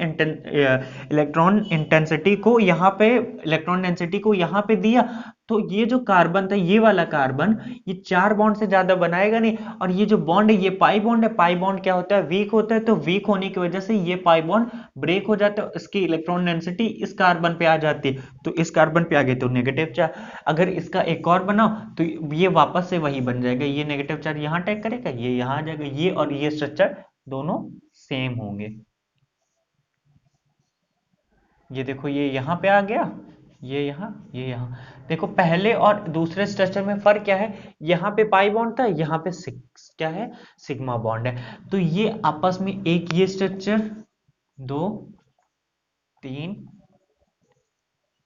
इलेक्ट्रॉन इंटेंसिटी को यहाँ पे, इलेक्ट्रॉन डेंसिटी को यहाँ पे दिया, तो ये जो कार्बन था, ये वाला कार्बन, ये चार बॉन्ड से ज्यादा बनाएगा नहीं। और ये जो बॉन्ड है ये पाई बॉन्ड है, पाई बॉन्ड क्या होता है, वीक होता है, तो वीक होने की वजह से ये पाई बॉन्ड ब्रेक हो जाता है, इसकी इलेक्ट्रॉन डेंसिटी इस कार्बन पे आ जाती है, तो इस कार्बन पे आ गई तो नेगेटिव चार्ज। अगर इसका एक और बनाओ तो ये वापस से वही बन जाएगा, ये नेगेटिव चार्ज यहाँ अटैक करेगा, ये यहाँ आ जाएगा, ये और ये स्ट्रक्चर दोनों सेम होंगे। ये देखो ये यहाँ पे आ गया, ये यहाँ, देखो पहले और दूसरे स्ट्रक्चर में फर्क क्या है, यहाँ पे पाई बॉन्ड था, यहाँ पे क्या है, सिग्मा बॉन्ड है, तो ये आपस में एक ये स्ट्रक्चर, दो, तीन,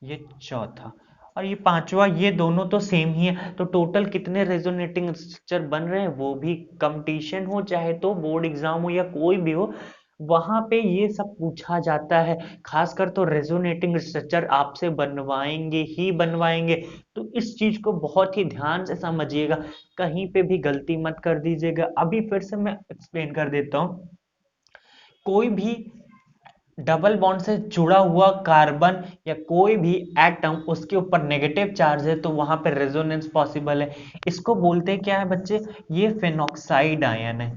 ये चौथा, और ये पांचवा, ये दोनों तो सेम ही है, तो टोटल कितने रेजोनेटिंग स्ट्रक्चर बन रहे हैं, वो भी कंपटीशन हो चाहे तो बोर्ड एग्जाम हो या कोई भी हो, वहां पे ये सब पूछा जाता है। खासकर तो रेजोनेटिंग स्ट्रक्चर आपसे बनवाएंगे ही बनवाएंगे, तो इस चीज को बहुत ही ध्यान से समझिएगा, कहीं पे भी गलती मत कर दीजिएगा। अभी फिर से मैं एक्सप्लेन कर देता हूँ, कोई भी डबल बॉन्ड से जुड़ा हुआ कार्बन या कोई भी एटम उसके ऊपर नेगेटिव चार्ज है तो वहां पर रेजोनेंस पॉसिबल है। इसको बोलते हैं क्या है बच्चे, ये फेनॉक्साइड आयन है।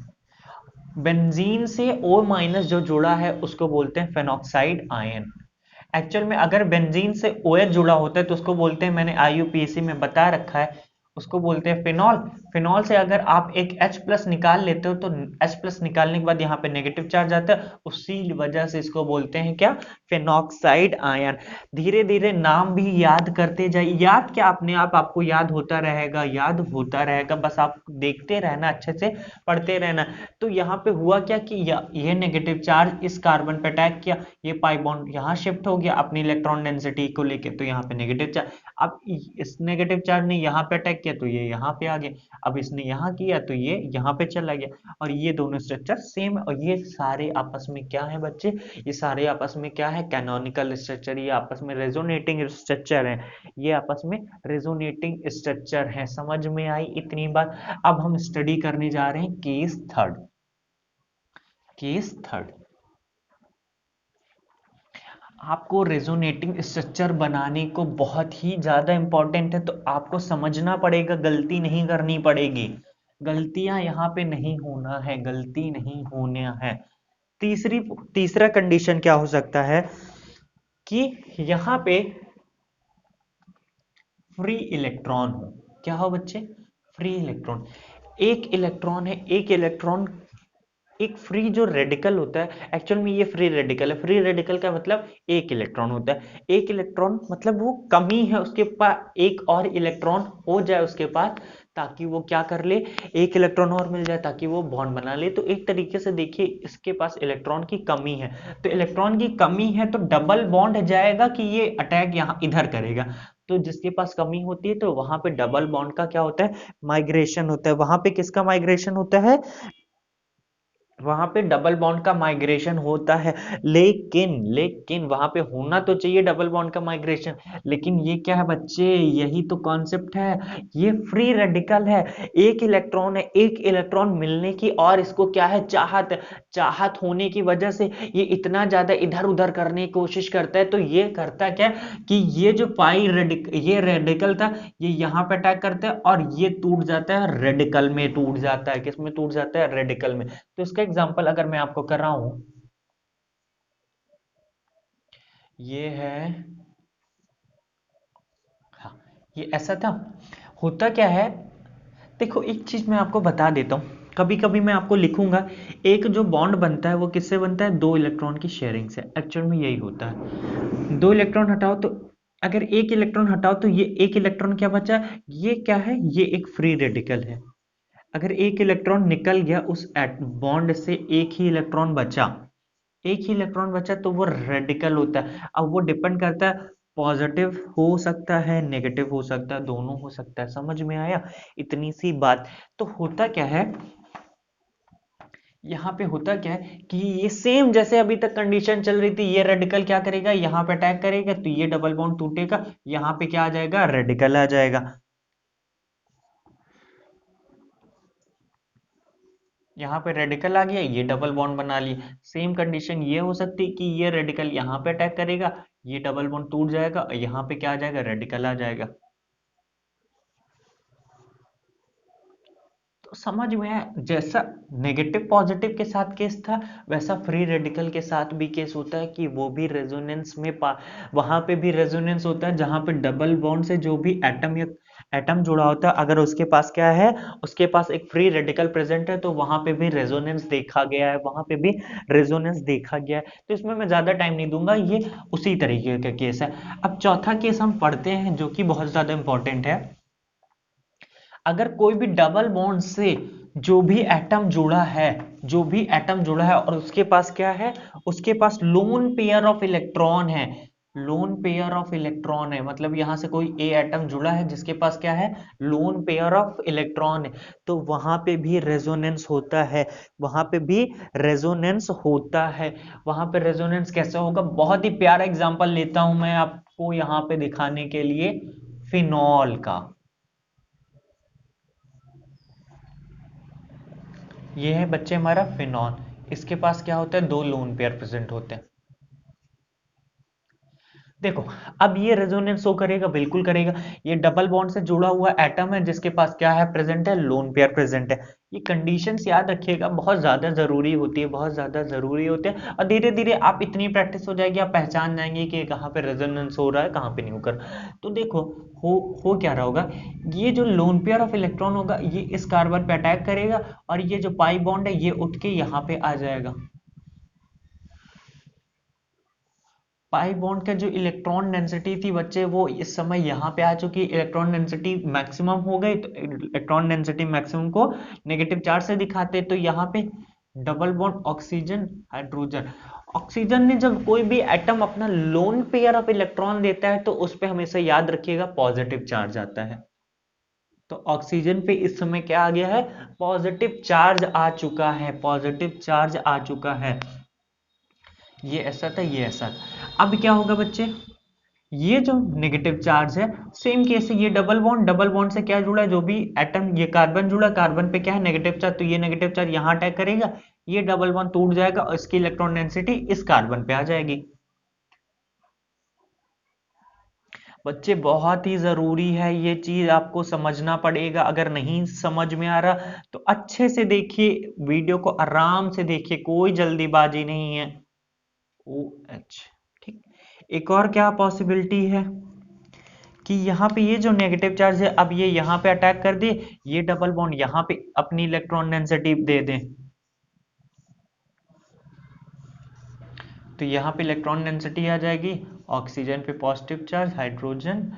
बेंजीन से O माइनस जो जुड़ा है उसको बोलते हैं फेनॉक्साइड आयन। एक्चुअल में अगर बेंजीन से OH जुड़ा होता है तो उसको बोलते हैं, मैंने IUPAC में बता रखा है, उसको बोलते हैं फिनॉल। फिनॉल से अगर आप एक H प्लस निकाल लेते हो तो H प्लस निकालने के बाद यहाँ पे नेगेटिव चार्ज आता है, उसी वजह से इसको बोलते हैं क्या, फिनॉक्साइड आयन। धीरे धीरे नाम भी याद करते जाइए, याद क्या अपने आप आपको याद होता रहेगा, याद होता रहेगा, बस आप देखते रहना, अच्छे से पढ़ते रहना। तो यहाँ पे हुआ क्या कि ये नेगेटिव चार्ज इस कार्बन पे अटैक किया, ये पाई बॉन्ड यहाँ शिफ्ट हो गया अपनी इलेक्ट्रॉन डेंसिटी को लेके, तो यहाँ पे नेगेटिव चार्ज। अब इस नेगेटिव चार्ज ने यहाँ पे अटैक किया तो ये यहाँ पे आ गया, अब इसने यहाँ किया तो ये यहाँ पे चला गया, और ये दोनों स्ट्रक्चर सेम है। और ये सारे आपस में क्या है बच्चे, ये सारे आपस में क्या है, कैनोनिकल स्ट्रक्चर, ये आपस में रेजोनेटिंग स्ट्रक्चर है, ये आपस में रेजोनेटिंग स्ट्रक्चर है। समझ में आई इतनी बात। अब हम स्टडी करने जा रहे हैं केस थर्ड। केस थर्ड, आपको रेजोनेटिंग स्ट्रक्चर बनाने को बहुत ही ज्यादा इंपॉर्टेंट है, तो आपको समझना पड़ेगा, गलती नहीं करनी पड़ेगी, गलतियां यहाँ पे नहीं होना है, गलती नहीं होना है। तीसरा कंडीशन क्या हो सकता है कि यहाँ पे फ्री इलेक्ट्रॉन हो। क्या हो बच्चे, फ्री इलेक्ट्रॉन। एक इलेक्ट्रॉन है, एक इलेक्ट्रॉन, एक फ्री जो रेडिकल होता है, एक्चुअल में ये फ्री रेडिकल है। फ्री रेडिकल का मतलब एक इलेक्ट्रॉन होता है, एक इलेक्ट्रॉन मतलब वो कमी है उसके पास, एक और इलेक्ट्रॉन हो जाए उसके पास, ताकि वो क्या कर ले, एक इलेक्ट्रॉन और मिल जाए ताकि वो बॉन्ड बना ले। तो एक तरीके से देखिए इसके पास इलेक्ट्रॉन की कमी है, तो इलेक्ट्रॉन की कमी है तो डबल बॉन्ड जाएगा कि ये अटैक यहाँ इधर करेगा। तो जिसके पास कमी होती है तो वहां पे डबल बॉन्ड का क्या होता है, माइग्रेशन होता है। वहां पे किसका माइग्रेशन होता है, वहां पे डबल बॉन्ड का माइग्रेशन होता है। लेकिन लेकिन वहां पे होना तो चाहिए डबल बॉन्ड का माइग्रेशन, लेकिन ये क्या है बच्चे, यही तो कॉन्सेप्ट है, ये फ्री रेडिकल है। एक इलेक्ट्रॉन है, एक इलेक्ट्रॉन मिलने की और इसको क्या है, चाहत, चाहत होने की वजह से ये इतना ज्यादा इधर उधर करने की कोशिश करता है। तो ये करता क्या कि ये जो ये रेडिकल था, ये यहाँ पे अटैक करता है और ये टूट जाता है, रेडिकल में टूट जाता है। किस में टूट जाता है, रेडिकल में। तो इसका एग्जांपल अगर मैं आपको कर रहा हूं, ये है, हाँ, ये ऐसा था। होता क्या है, देखो एक चीज मैं आपको बता देता हूँ, कभी कभी मैं आपको लिखूंगा, एक जो बॉन्ड बनता है वो किससे बनता है, दो इलेक्ट्रॉन की शेयरिंग से। एक्चुअल में यही होता है, दो इलेक्ट्रॉन हटाओ तो, अगर एक इलेक्ट्रॉन हटाओ तो ये एक इलेक्ट्रॉन क्या बचा, ये क्या है, ये एक फ्री रेडिकल है। अगर एक इलेक्ट्रॉन निकल गया उस बॉन्ड से, एक ही इलेक्ट्रॉन बचा, एक ही इलेक्ट्रॉन बचा तो वो रेडिकल होता है। अब वो डिपेंड करता है, पॉजिटिव हो सकता है, नेगेटिव हो सकता है, दोनों हो सकता है। समझ में आया इतनी सी बात। तो होता क्या है, यहाँ पे होता क्या है कि ये सेम जैसे अभी तक कंडीशन चल रही थी, ये रेडिकल क्या करेगा, यहाँ पे अटैक करेगा तो ये डबल बॉन्ड टूटेगा, यहाँ पे क्या आ जाएगा, रेडिकल आ जाएगा। यहाँ पे रेडिकल आ गया, ये डबल बॉन्ड बना लिए। सेम कंडीशन ये हो सकती है कि ये रेडिकल यहाँ पे अटैक करेगा, ये डबल बॉन्ड टूट जाएगा, यहाँ पे क्या आ जाएगा, रेडिकल आ जाएगा। तो समझ में आया? जैसा नेगेटिव पॉजिटिव के साथ केस था, वैसा फ्री रेडिकल के साथ भी केस होता है कि वो भी रेजोनेंस में वहां पे भी रेजोनेंस होता है, जहां पे डबल बॉन्ड से जो भी एटम या एटम जुड़ा होता है, अगर उसके पास क्या है, उसके पास एक फ्री रेडिकल प्रेजेंट है, तो वहां पे भी रेजोनेंस देखा गया है, वहां पे भी रेजोनेंस देखा गया है। तो इसमें मैं ज्यादा टाइम नहीं दूंगा, ये उसी तरीके का केस है। अब चौथा केस हम पढ़ते हैं जो कि बहुत ज्यादा इंपॉर्टेंट है। अगर कोई भी डबल बॉन्ड से जो भी एटम जुड़ा है, जो भी एटम जुड़ा है और उसके पास क्या है, उसके पास लोन पेयर ऑफ इलेक्ट्रॉन है, लोन पेयर ऑफ इलेक्ट्रॉन है, मतलब यहां से कोई ए एटम जुड़ा है जिसके पास क्या है, लोन पेयर ऑफ इलेक्ट्रॉन है, तो वहां पे भी रेजोनेंस होता है, वहां पे भी रेजोनेंस होता है। वहां पे रेजोनेंस कैसे होगा, बहुत ही प्यारा एग्जांपल लेता हूं मैं आपको यहां पे दिखाने के लिए, फिनॉल का। ये है बच्चे हमारा फिनॉल, इसके पास क्या होता है, दो लोन पेयर प्रेजेंट होते हैं। देखो, अब ये रेजोनेंस शो करेगा, बिल्कुल करेगा। ये डबल बॉन्ड से जुड़ा हुआ एटम है जिसके पास क्या है, प्रेजेंट है, लोन पेयर प्रेजेंट है। ये कंडीशंस याद रखिएगा, बहुत ज्यादा जरूरी होती है, बहुत ज्यादा जरूरी होते हैं। और धीरे धीरे आप इतनी प्रैक्टिस हो जाएगी, आप पहचान जाएंगे कि कहाँ पे रेजोनेंस हो रहा है, कहाँ पे नहीं होकर। तो देखो, हो क्या रहा होगा, ये जो लोन पेयर ऑफ इलेक्ट्रॉन होगा ये इस कार्बन पे अटैक करेगा, और ये जो पाई बॉन्ड है ये उठ के यहाँ पे आ जाएगा। पाई बॉन्ड का जो इलेक्ट्रॉन डेंसिटी थी बच्चे, वो इस समय यहाँ पे आ चुकी है, इलेक्ट्रॉन डेंसिटी मैक्सिमम हो गई। तो इलेक्ट्रॉन डेंसिटी मैक्सिमम को नेगेटिव चार्ज से दिखाते हैं। तो यहाँ पे double bond oxygen hydrogen, oxygen ने जब कोई भी एटम अपना लोन पेयर ऑफ इलेक्ट्रॉन देता है तो उस पे हमेशा याद रखिएगा पॉजिटिव चार्ज आता है। तो ऑक्सीजन पे इस समय क्या आ गया है, पॉजिटिव चार्ज आ चुका है, पॉजिटिव चार्ज आ चुका है। ये ऐसा था, ये ऐसा था। अब क्या होगा बच्चे, ये जो नेगेटिव चार्ज है, सेम केस है, ये डबल बॉन्ड, डबल बॉन्ड से क्या जुड़ा है, जो भी एटम, ये कार्बन जुड़ा, कार्बन पे क्या है, नेगेटिव चार्ज, तो ये नेगेटिव चार्ज यहाँ अटैक करेगा, ये डबल बॉन्ड टूट जाएगा और इसकी इलेक्ट्रॉन डेंसिटी इस कार्बन पे आ जाएगी। बच्चे बहुत ही जरूरी है, ये चीज आपको समझना पड़ेगा। अगर नहीं समझ में आ रहा तो अच्छे से देखिए, वीडियो को आराम से देखिए, कोई जल्दीबाजी नहीं है। ओ एच, ठीक। एक और क्या पॉसिबिलिटी है कि यहाँ पे ये जो नेगेटिव चार्ज है, अब ये यहाँ पे अटैक कर दे, ये डबल बॉन्ड यहाँ पे अपनी इलेक्ट्रॉन डेंसिटी दे दें, तो यहाँ पे इलेक्ट्रॉन डेंसिटी आ जाएगी, ऑक्सीजन पे पॉजिटिव चार्ज, हाइड्रोजन,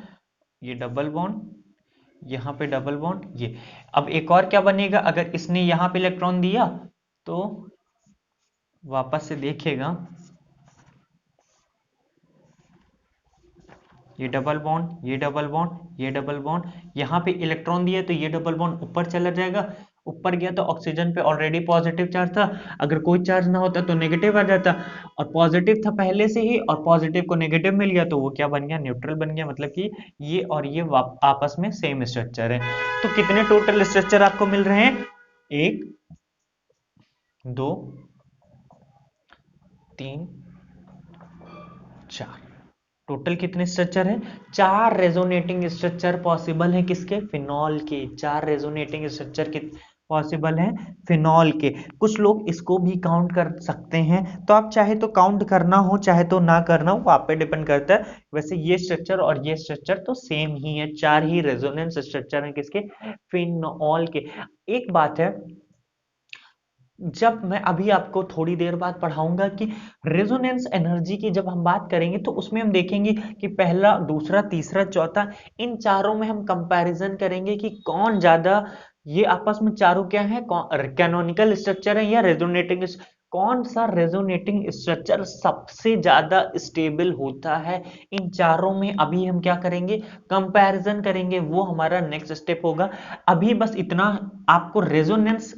ये डबल बॉन्ड, यहाँ पे डबल बॉन्ड, ये। अब एक और क्या बनेगा, अगर इसने यहाँ पे इलेक्ट्रॉन दिया तो वापस से देखेगा, ये डबल बॉन्ड, ये डबल बॉन्ड, ये डबल बॉन्ड, यहाँ पे इलेक्ट्रॉन दिया तो ये डबल बॉन्ड ऊपर चला जाएगा, ऊपर गया तो ऑक्सीजन पे ऑलरेडी पॉजिटिव चार्ज था, अगर कोई चार्ज ना होता तो नेगेटिव आ जाता, और पॉजिटिव था पहले से ही, और पॉजिटिव को नेगेटिव मिल गया तो वो क्या बन गया, न्यूट्रल बन गया। मतलब कि ये और ये आपस में सेम स्ट्रक्चर है। तो कितने टोटल स्ट्रक्चर आपको मिल रहे हैं, एक, दो, तीन, चार, टोटल कितने स्ट्रक्चर हैं, चार रेजोनेटिंग स्ट्रक्चर पॉसिबल है, किसके, फिनॉल के। चार रेजोनेटिंग स्ट्रक्चर के पॉसिबल हैं फिनॉल के। कुछ लोग इसको भी काउंट कर सकते हैं, तो आप चाहे तो काउंट करना हो, चाहे तो ना करना हो, आप पे डिपेंड करता है। वैसे ये स्ट्रक्चर और ये स्ट्रक्चर तो सेम ही है, चार ही रेजोनेंस स्ट्रक्चर हैं किसके, फिनॉल के। एक बात है, जब मैं अभी आपको थोड़ी देर बाद पढ़ाऊंगा कि रेजोनेंस एनर्जी की जब हम बात करेंगे तो उसमें हम देखेंगे कि पहला, दूसरा, तीसरा, चौथा, इन चारों में हम कंपैरिजन करेंगे कि कौन ज्यादा, ये आपस में चारों क्या है, कैनोनिकल स्ट्रक्चर है या रेजोनेटिंग, कौन सा रेजोनेटिंग स्ट्रक्चर सबसे ज्यादा स्टेबल होता है। इन चारों में अभी हम क्या करेंगे, कंपैरिजन करेंगे, वो हमारा नेक्स्ट स्टेप होगा। अभी बस इतना आपको रेजोनेंस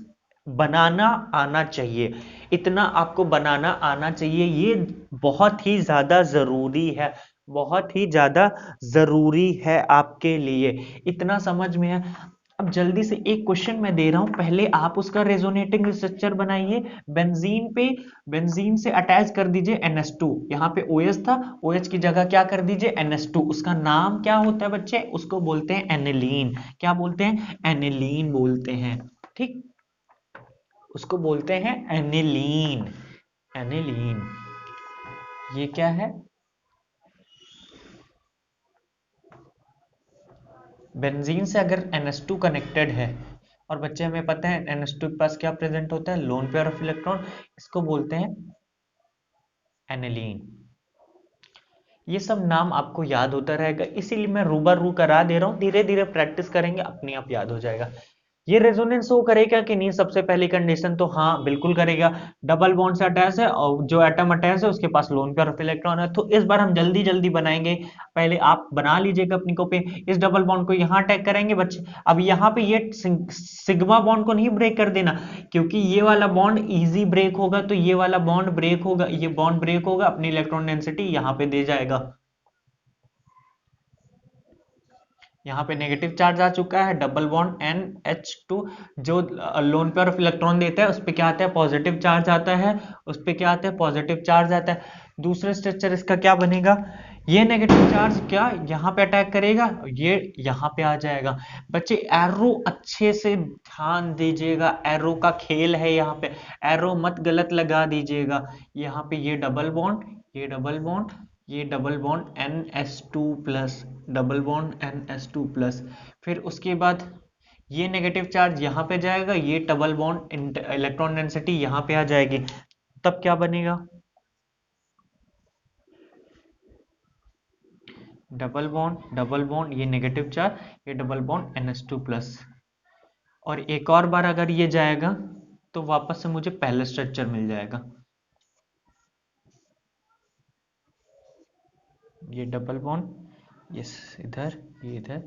बनाना आना चाहिए, इतना आपको बनाना आना चाहिए, ये बहुत ही ज्यादा जरूरी है, बहुत ही ज्यादा जरूरी है आपके लिए, इतना समझ में है। अब जल्दी से एक क्वेश्चन मैं दे रहा हूं, पहले आप उसका रेजोनेटिंग स्ट्रक्चर बनाइए। बेंजीन पे, बेंजीन से अटैच कर दीजिए NH2, यहाँ पे OH था, OH की जगह क्या कर दीजिए NH2, उसका नाम क्या होता है बच्चे, उसको बोलते हैं एनिलीन। क्या बोलते हैं, एनिलीन बोलते हैं, ठीक, उसको बोलते हैं एनिलीन। एनिलीन, ये क्या है, बेंजीन से अगर NH2 कनेक्टेड है, और बच्चे हमें पता है NH2 के पास क्या प्रेजेंट होता है, लोन पेयर ऑफ इलेक्ट्रॉन, इसको बोलते हैं एनिलीन। ये सब नाम आपको याद होता रहेगा, इसीलिए मैं रूबरू करा दे रहा हूँ, धीरे धीरे प्रैक्टिस करेंगे अपने आप याद हो जाएगा। ये रेजोनेंस शो करेगा कि नहीं, सबसे पहली कंडीशन तो हाँ बिल्कुल करेगा, डबल बॉन्ड से अटैच है और जो एटम अटैच है उसके पास लोन पेयर ऑफ इलेक्ट्रॉन है। तो इस बार हम जल्दी जल्दी बनाएंगे, पहले आप बना लीजिएगा अपनी कॉपी। इस डबल बॉन्ड को यहाँ अटैक करेंगे बच्चे, अब यहाँ पे ये सिग्मा बॉन्ड को नहीं ब्रेक कर देना, क्योंकि ये वाला बॉन्ड इजी ब्रेक होगा, तो ये वाला बॉन्ड ब्रेक होगा, ये बॉन्ड ब्रेक होगा, अपनी इलेक्ट्रॉन डेंसिटी यहाँ पे दे जाएगा। यहाँ पे नेगेटिव चार्ज आ चुका है, डबल बॉन्ड NH2 जो लोन पेयर ऑफ इलेक्ट्रॉन देता है उस पे क्या आता है, पॉजिटिव चार्ज आता है, उस पे क्या आता है, पॉजिटिव चार्ज आता है। दूसरा स्ट्रक्चर इसका क्या बनेगा, ये नेगेटिव चार्ज क्या यहाँ पे अटैक करेगा, ये यहाँ पे आ जाएगा। बच्चे एरो अच्छे से ध्यान दीजिएगा, एरो का खेल है यहाँ पे, एरो मत गलत लगा दीजिएगा। यहाँ पे ये डबल बॉन्ड, ये डबल बॉन्ड, ये double bond NH2 plus, double bond NH2 plus. फिर उसके बाद ये नेगेटिव चार्ज यहाँ पे जाएगा, ये डबल बॉन्ड इलेक्ट्रॉन डेंसिटी यहाँ पे आ जाएगी। तब क्या बनेगा, डबल बॉन्ड ये नेगेटिव चार्ज, ये डबल बॉन्ड NH2 प्लस। और एक और बार अगर ये जाएगा तो वापस से मुझे पहले स्ट्रक्चर मिल जाएगा। ये डबल बॉन्ड, यस इधर, ये इधर,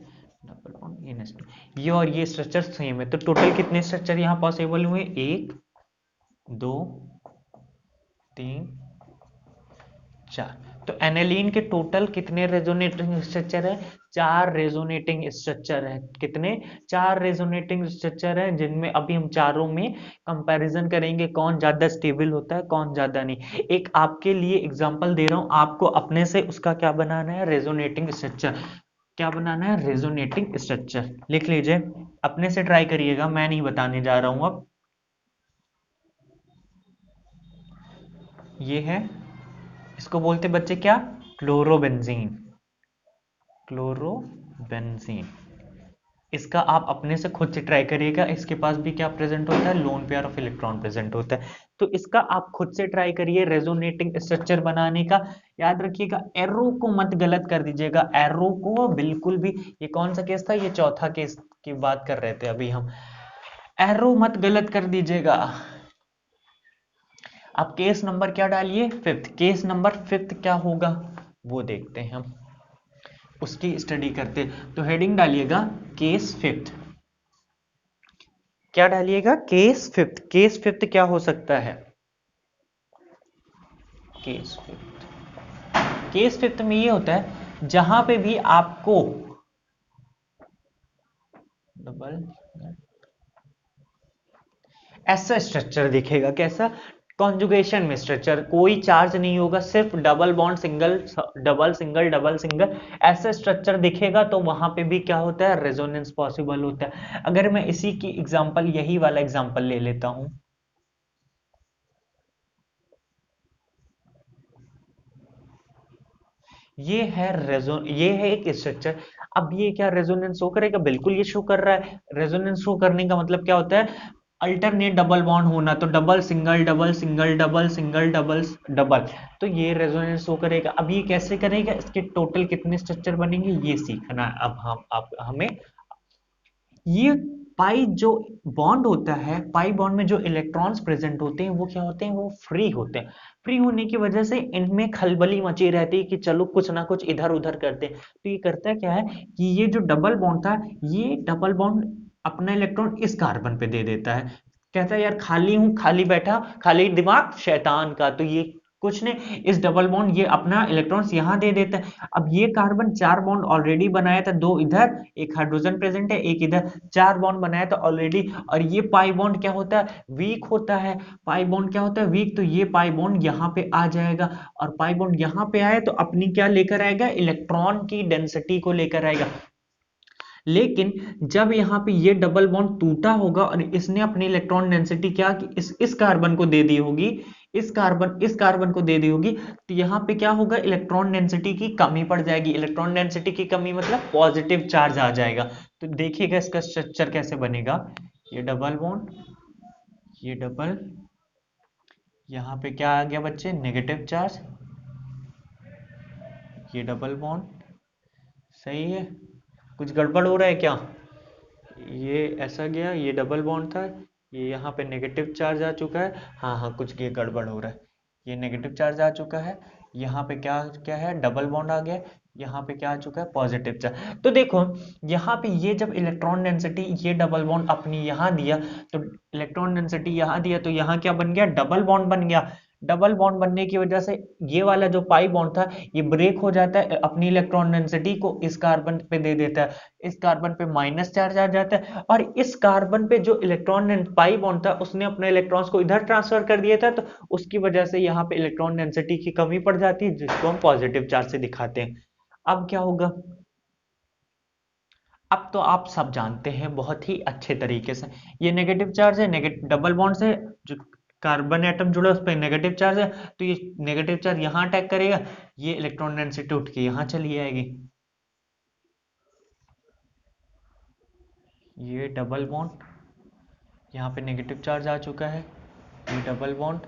डबल बॉन्ड, ये NH2, ये और ये स्ट्रक्चर सेम है। तो टोटल कितने स्ट्रक्चर यहाँ पॉसिबल हुए, 1 2 3 4। तो एनालीन के टोटल कितने रेजोनेटिंग स्ट्रक्चर है, 4 रेजोनेटिंग स्ट्रक्चर है। कितने, 4 रेजोनेटिंग स्ट्रक्चर है, जिनमें अभी हम चारों में कंपैरिजन करेंगे कौन ज्यादा स्टेबल होता है कौन ज्यादा नहीं। एक आपके लिए एग्जांपल दे रहा हूं, आपको अपने से उसका क्या बनाना है, रेजोनेटिंग स्ट्रक्चर। क्या बनाना है, रेजोनेटिंग स्ट्रक्चर। लिख लीजिए, अपने से ट्राई करिएगा, मैं नहीं बताने जा रहा हूं अब। ये है, इसको बोलते बच्चे क्या, क्लोरोबेंजीन, क्लोरोबेंजीन। इसका आप अपने से खुद से ट्राई करिएगा, इसके पास भी क्या प्रेजेंट होता है, lone pair of electron present होता है। तो इसका आप खुद से ट्राई करिए रेजोनेटिंग स्ट्रक्चर बनाने का। याद रखिएगा, एरो को मत गलत कर दीजिएगा, एरो को बिल्कुल भी। ये कौन सा केस था, ये चौथा केस की बात कर रहे थे अभी हम। एरो मत गलत कर दीजिएगा। आप केस नंबर क्या डालिए, 5th। केस नंबर 5th क्या होगा वो देखते हैं हम, उसकी स्टडी करते। तो हेडिंग डालिएगा केस 5th। क्या डालिएगा, केस 5th। केस 5th क्या हो सकता है, केस 5th, केस 5th में ये होता है जहां पे भी आपको डबल ऐसा स्ट्रक्चर दिखेगा, कैसा, कॉन्जुगेशन में स्ट्रक्चर, कोई चार्ज नहीं होगा, सिर्फ double bond single, double single double single ऐसा स्ट्रक्चर दिखेगा, तो वहां पे भी क्या होता है, रेजोनेंस पॉसिबल होता है। अगर मैं इसी की एग्जांपल, यही वाला एग्जांपल ले लेता हूं, ये है एक स्ट्रक्चर। अब ये क्या रेजोनेंस शो करेगा, बिल्कुल ये शो कर रहा है। रेजोनेंस शो करने का मतलब क्या होता है, अल्टरनेट डबल बॉन्ड होना, तो double single double single double single double double, तो ये रेजोनेंस शो करेगा। अब ये कैसे करेगा, इसके टोटल कितने स्ट्रक्चर बनेंगे ये सीखना है अब हम, अब हमें। ये पाई जो बॉन्ड होता है, पाई बॉन्ड में जो इलेक्ट्रॉन्स प्रेजेंट होते हैं वो क्या होते हैं, वो फ्री होते हैं। फ्री होने की वजह से इनमें खलबली मची रहती है कि चलो कुछ ना कुछ इधर उधर करते हैं। तो ये करता क्या है कि ये जो डबल बॉन्ड था, ये डबल बॉन्ड अपना इलेक्ट्रॉन इस कार्बन पे दे देता है। कहता है यार खाली हूं, खाली बैठा, खाली दिमाग शैतान का, तो ये कुछ नहीं, इस डबल बॉन्ड ये अपना इलेक्ट्रॉन्स यहां दे देता है। अब ये कार्बन 4 बॉन्ड ऑलरेडी बनाया था, 2 इधर, एक हाइड्रोजन प्रेजेंट है, एक इधर, 4 बॉन्ड बनाया था ऑलरेडी। और ये पाई बॉन्ड क्या होता है, वीक होता है। पाई बॉन्ड क्या होता है, वीक। तो ये पाई बॉन्ड यहाँ पे आ जाएगा, और पाई बॉन्ड यहाँ पे आए तो अपनी क्या लेकर आएगा, इलेक्ट्रॉन की डेंसिटी को लेकर आएगा। लेकिन जब यहाँ पे ये डबल बॉन्ड टूटा होगा और इसने अपनी इलेक्ट्रॉन डेंसिटी क्या कि इस कार्बन को दे दी होगी, इस कार्बन को दे दी होगी, तो यहाँ पे क्या होगा, इलेक्ट्रॉन डेंसिटी की कमी पड़ जाएगी। इलेक्ट्रॉन डेंसिटी की कमी मतलब पॉजिटिव चार्ज आ जाएगा। तो देखिएगा इसका स्ट्रक्चर कैसे बनेगा, ये डबल बॉन्ड, ये डबल, यहाँ पे क्या आ गया बच्चे, नेगेटिव चार्ज, ये डबल बॉन्ड, सही है। कुछ गड़बड़ हो रहा है क्या, ये ऐसा गया, ये डबल बॉन्ड था, ये यहाँ पे नेगेटिव चार्ज आ चुका है। हाँ हाँ, कुछ ये गड़बड़ हो रहा है, ये नेगेटिव चार्ज आ चुका है, यहाँ पे क्या क्या है, डबल बॉन्ड आ गया, यहाँ पे क्या आ चुका है, पॉजिटिव चार्ज। तो देखो यहाँ पे ये जब इलेक्ट्रॉन डेंसिटी, ये डबल बॉन्ड अपनी यहाँ दिया, तो इलेक्ट्रॉन डेंसिटी यहाँ दिया, तो यहाँ क्या बन गया, डबल बॉन्ड बन गया। डबल बॉन्ड बनने की वजह से ये वाला जो पाई बॉन्ड था ये ब्रेक हो जाता है, अपनी इलेक्ट्रॉन डेंसिटी को इस कार्बन पे दे देता है, इस कार्बन पे माइनस चार्ज आ जाता है, और इस कार्बन पे जो इलेक्ट्रॉन पाई बॉन्ड था उसने अपने इलेक्ट्रॉन्स को इधर ट्रांसफर कर दिया था, तो उसकी वजह से यहाँ पे इलेक्ट्रॉन डेंसिटी की कमी पड़ जाती है, जिसको हम पॉजिटिव चार्ज से दिखाते हैं। अब क्या होगा, अब तो आप सब जानते हैं बहुत ही अच्छे तरीके से, ये नेगेटिव चार्ज है, नेगेटिव डबल बॉन्ड से जो कार्बन एटम जुड़ा है उस पर नेगेटिव चार्ज है, तो ये नेगेटिव चार्ज यहाँ अटैक करेगा, ये इलेक्ट्रॉन डेंसिटी उठ के यहाँ चली आएगी, ये डबल बॉन्ड, यहाँ पे नेगेटिव चार्ज आ चुका है, ये डबल बॉन्ड,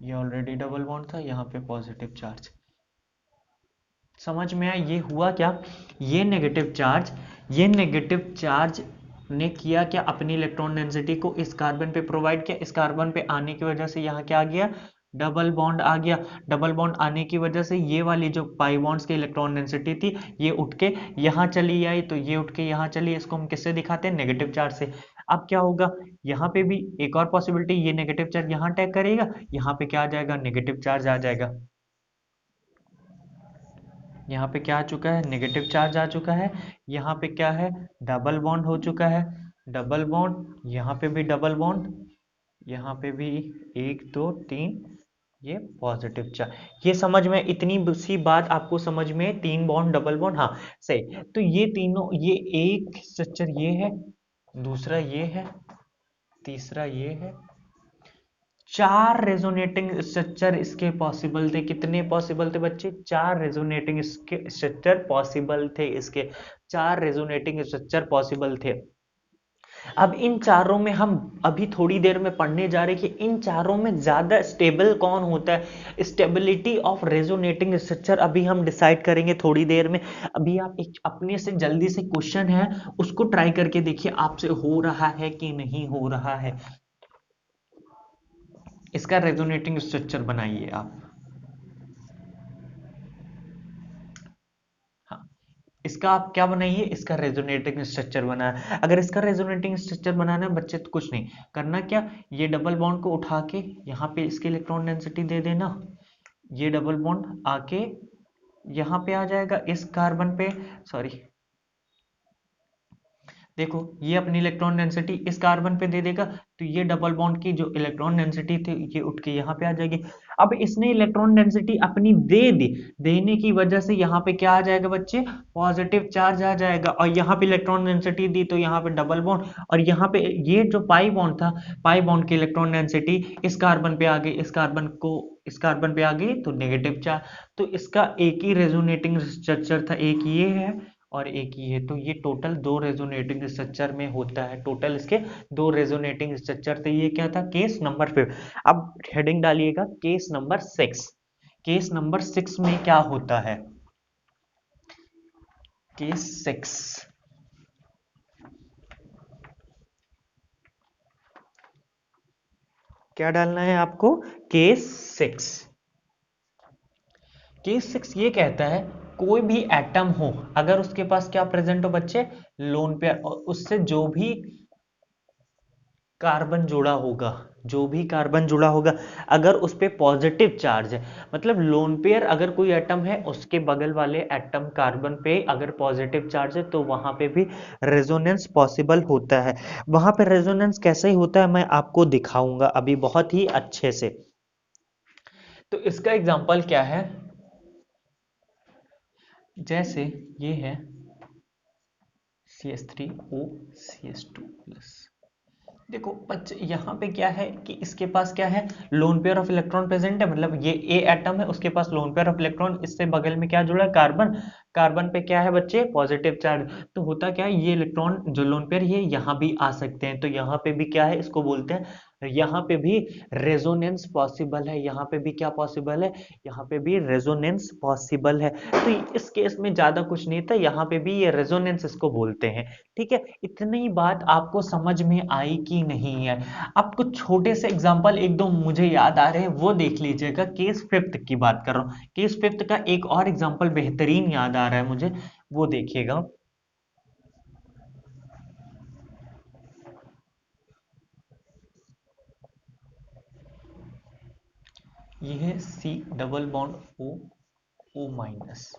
ये ऑलरेडी डबल बॉन्ड था, यहाँ पे पॉजिटिव चार्ज। समझ में आया ये हुआ क्या, ये नेगेटिव चार्ज, ये नेगेटिव चार्ज ने किया क्या, अपनी इलेक्ट्रॉन डेंसिटी को इस कार्बन पे प्रोवाइड किया, इस कार्बन पे आने की वजह से यहाँ क्या आ गया, डबल बॉन्ड आ गया, डबल बॉन्ड आने की वजह से ये वाली जो पाई बॉन्ड्स की इलेक्ट्रॉन डेंसिटी थी ये उठ के यहाँ चली आई, तो ये उठ के यहाँ चली, इसको हम किससे दिखाते हैं, नेगेटिव चार्ज से। अब क्या होगा, यहाँ पे भी एक और पॉसिबिलिटी, ये नेगेटिव चार्ज यहाँ अटैक करेगा, यहाँ पे क्या आ जाएगा, नेगेटिव चार्ज आ जाएगा, यहाँ पे क्या आ चुका है, नेगेटिव चार्ज आ चुका है, यहाँ पे क्या है, डबल बॉन्ड हो चुका है, डबल बॉन्ड, यहाँ पे भी डबल बॉन्ड, यहाँ पे भी, एक दो तीन, ये पॉजिटिव चार्ज। ये समझ में, इतनी सी बात आपको समझ में, तीन बॉन्ड डबल बॉन्ड, हाँ सही, तो ये तीनों, ये एक स्ट्रक्चर ये है, दूसरा ये है, तीसरा ये है, चार रेजोनेटिंग स्ट्रक्चर इसके पॉसिबल थे, कितने पॉसिबल थे बच्चे, चार रेजोनेटिंग स्ट्रक्चर पॉसिबल थे इसके, चार रेजोनेटिंग स्ट्रक्चर पॉसिबल थे। अब इन चारों में हम अभी थोड़ी देर में पढ़ने जा रहे हैं कि इन चारों में ज्यादा स्टेबल कौन होता है, स्टेबिलिटी ऑफ रेजोनेटिंग स्ट्रक्चर अभी हम डिसाइड करेंगे थोड़ी देर में। अभी आप एक अपने से जल्दी से क्वेश्चन है उसको ट्राई करके देखिए आपसे हो रहा है कि नहीं हो रहा है, इसका रेजोनेटिंग स्ट्रक्चर बनाइए आप। हाँ, इसका आप क्या बनाइए, इसका रेजोनेटिंग स्ट्रक्चर बनाना, अगर इसका रेजोनेटिंग स्ट्रक्चर बनाना है बच्चे तो कुछ नहीं करना, क्या ये डबल बॉन्ड को उठा के यहाँ पे इसकी इलेक्ट्रॉन डेंसिटी दे देना, ये डबल बॉन्ड आके यहाँ पे आ जाएगा इस कार्बन पे, सॉरी देखो ये अपनी इलेक्ट्रॉन डेंसिटी इस कार्बन पे दे देगा, तो ये डबल बॉन्ड की जो इलेक्ट्रॉन डेंसिटी थी ये उठ के यहाँ पे आ जाएगी। अब इसने इलेक्ट्रॉन डेंसिटी अपनी दे दी, देने की वजह से यहाँ पे क्या आ जाएगा बच्चे, पॉजिटिव चार्ज आ जाएगा, और यहाँ पे इलेक्ट्रॉन डेंसिटी दी तो यहाँ पे डबल बॉन्ड, और यहाँ पे ये जो पाई बॉन्ड था, पाई बॉन्ड की इलेक्ट्रॉन डेंसिटी इस कार्बन पे आ गई, इस कार्बन को इस कार्बन पे आ गई तो नेगेटिव चार्ज, तो इसका एक ही रेजोनेटिंग स्ट्रक्चर था, एक ये है और एक ही है, तो ये टोटल दो रेजोनेटिंग स्ट्रक्चर में होता है, टोटल इसके दो रेजोनेटिंग स्ट्रक्चर थे, ये क्या था, केस नंबर 5। अब हेडिंग डालिएगा केस नंबर 6, केस नंबर 6 में क्या होता है, केस 6, क्या डालना है आपको, केस 6, केस 6 ये कहता है कोई भी एटम हो अगर उसके पास क्या प्रेजेंट हो बच्चे, लोन पेयर, और उससे जो भी कार्बन जुड़ा होगा, जो भी कार्बन जुड़ा होगा अगर उस पे पॉजिटिव चार्ज है, मतलब लोन पेयर अगर कोई एटम है उसके बगल वाले एटम कार्बन पे अगर पॉजिटिव चार्ज है तो वहां पे भी रेजोनेंस पॉसिबल होता है। वहां पे रेजोनेंस कैसे ही होता है मैं आपको दिखाऊंगा अभी बहुत ही अच्छे से। तो इसका एग्जांपल क्या है, जैसे ये है CH3O CH2+, देखो बच्चे यहाँ पे क्या है कि इसके पास क्या है, lone pair of electron present है, मतलब ये ए एटम है उसके पास लोन पेयर ऑफ इलेक्ट्रॉन, इससे बगल में क्या जुड़ा है, कार्बन, कार्बन पे क्या है बच्चे, पॉजिटिव चार्ज, तो होता क्या है ये इलेक्ट्रॉन जो लोन पेयर ये यहाँ भी आ सकते हैं, तो यहाँ पे भी क्या है इसको बोलते हैं, यहाँ पे भी रेजोनेंस पॉसिबल है, यहाँ पे भी क्या पॉसिबल है, यहाँ पे भी रेजोनेंस पॉसिबल है, तो इस केस में ज्यादा कुछ नहीं था, यहाँ पे भी ये रेजोनेंस इसको बोलते हैं। ठीक है, इतनी बात आपको समझ में आई कि नहीं है। अब कुछ छोटे से एग्जांपल एक दो मुझे याद आ रहे हैं वो देख लीजिएगा, केस फिफ्थ की बात कर रहा हूँ, केस फिफ्थ का एक और एग्जांपल बेहतरीन याद आ रहा है मुझे, वो देखिएगा। ये है C double bond O, O minus.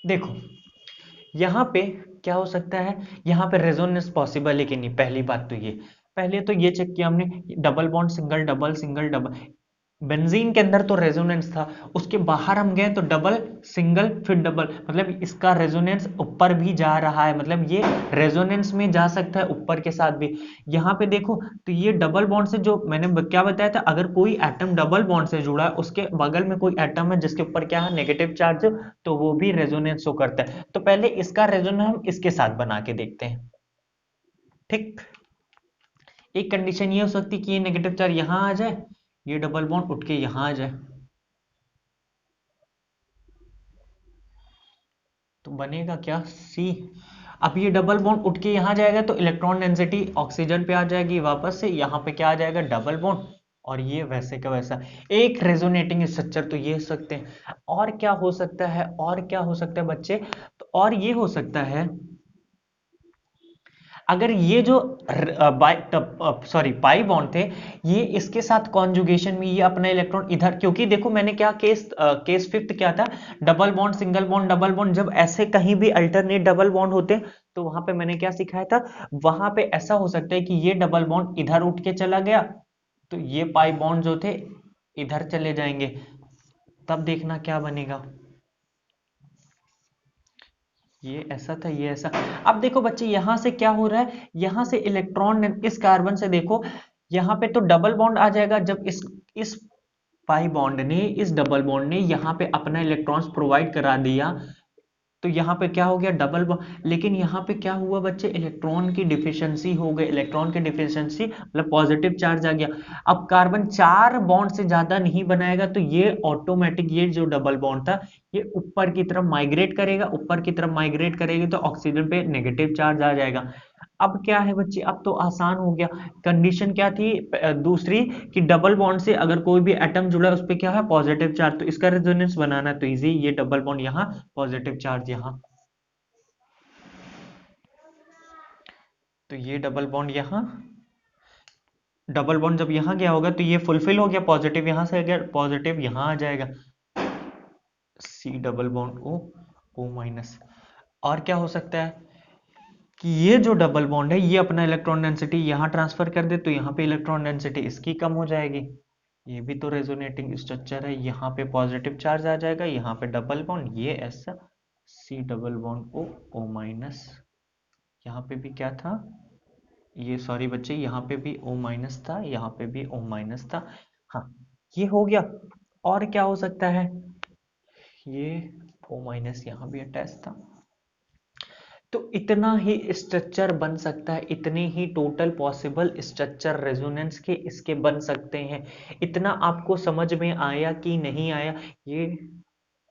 देखो यहाँ पे क्या हो सकता है, यहाँ पे रेजोनेंस पॉसिबल है कि नहीं, पहली बात तो ये, पहले तो ये चेक किया हमने, double bond single double single double, benzene के अंदर तो रेजोनेंस था, उसके बाहर हम गए तो डबल सिंगल फिर डबल, मतलब इसका रेजोनेंस ऊपर भी जा रहा है, मतलब ये रेजोनेंस में जा सकता है ऊपर के साथ भी। यहाँ पे देखो तो ये डबल बॉन्ड से, जो मैंने क्या बताया था, अगर कोई एटम डबल बॉन्ड से जुड़ा है, उसके बगल में कोई एटम है जिसके ऊपर क्या है, नेगेटिव चार्ज, तो वो भी रेजोनेंस शो करता है। तो पहले इसका रेजोनेंस हम इसके साथ बना के देखते हैं। ठीक, एक कंडीशन ये हो सकती है कि ये नेगेटिव चार्ज यहां आ जाए, ये डबल बॉन्ड उठ के यहां आ जाए, तो बनेगा क्या, सी। अब ये डबल बॉन्ड उठ के यहां जाएगा तो इलेक्ट्रॉन डेंसिटी ऑक्सीजन पे आ जाएगी वापस से, यहाँ पे क्या आ जाएगा, डबल बॉन्ड, और ये वैसे का वैसा एक रेजोनेटिंग स्ट्रक्चर। तो ये हो सकते हैं, और क्या हो सकता है, और क्या हो सकता है बच्चे, तो और ये हो सकता है, अगर ये जो सॉरी पाई बॉन्ड थे, ये इसके साथ कॉन्जुगेशन में ये अपना इलेक्ट्रॉन इधर, क्योंकि देखो मैंने क्या केस फिफ्थ क्या था, double bond single bond double bond, जब ऐसे कहीं भी अल्टरनेट डबल बॉन्ड होते तो वहां पे मैंने क्या सिखाया था, वहां पे ऐसा हो सकता है कि ये डबल बॉन्ड इधर उठ के चला गया, तो ये पाई बॉन्ड जो थे इधर चले जाएंगे, तब देखना क्या बनेगा, ये ऐसा था, ये ऐसा। अब देखो बच्चे यहां से क्या हो रहा है, यहां से इलेक्ट्रॉन इस कार्बन से देखो, यहां पे तो डबल बॉन्ड आ जाएगा, जब इस पाई बॉन्ड ने, इस डबल बॉन्ड ने यहां पे अपना इलेक्ट्रॉन्स प्रोवाइड करा दिया, तो यहाँ पे क्या हो गया, डबल बॉन्ड। लेकिन यहाँ पे क्या हुआ बच्चे, इलेक्ट्रॉन की डिफिशियंसी हो गई, इलेक्ट्रॉन की डिफिशियंसी मतलब पॉजिटिव चार्ज आ गया। अब कार्बन चार बॉन्ड से ज्यादा नहीं बनाएगा, तो ये ऑटोमेटिक, ये जो डबल बॉन्ड था ये ऊपर की तरफ माइग्रेट करेगा, ऊपर की तरफ माइग्रेट करेगी तो ऑक्सीजन पे नेगेटिव चार्ज आ जाएगा। अब क्या है बच्चे, अब तो आसान हो गया। कंडीशन क्या थी दूसरी, कि डबल बॉन्ड से अगर कोई भी एटम जुड़ा है उस पे क्या है, पॉजिटिव चार्ज, तो इसका रेजोनेंस बनाना तो इजी, ये डबल बॉन्ड यहाँ, पॉजिटिव चार्ज यहाँ, तो ये डबल बॉन्ड यहाँ, डबल बॉन्ड जब यहाँ गया होगा तो ये फुलफिल हो गया, पॉजिटिव यहाँ से अगर पॉजिटिव यहाँ आ जाएगा, C double bond O, O minus. और क्या हो सकता है कि ये जो डबल बॉन्ड है ये अपना इलेक्ट्रॉन डेंसिटी यहाँ ट्रांसफर कर दे, तो यहाँ पे इलेक्ट्रॉन डेंसिटी इसकी कम हो जाएगी, ये भी तो रेजोनेटिंग स्ट्रक्चर है, यहाँ पे पॉजिटिव चार्ज आ जाएगा, यहाँ पे डबल बॉन्ड, ये ऐसा, C double bond O, O minus. यहाँ पे भी क्या था, ये सॉरी बच्चे, यहाँ पे भी O माइनस था, यहाँ पे भी O माइनस था। हाँ, ये हो गया। और क्या हो सकता है, ये O माइनस यहाँ भी अटैच था, तो इतना ही स्ट्रक्चर बन सकता है, इतने ही टोटल पॉसिबल स्ट्रक्चर रेजोनेंस के इसके बन सकते हैं। इतना आपको समझ में आया कि नहीं आया, ये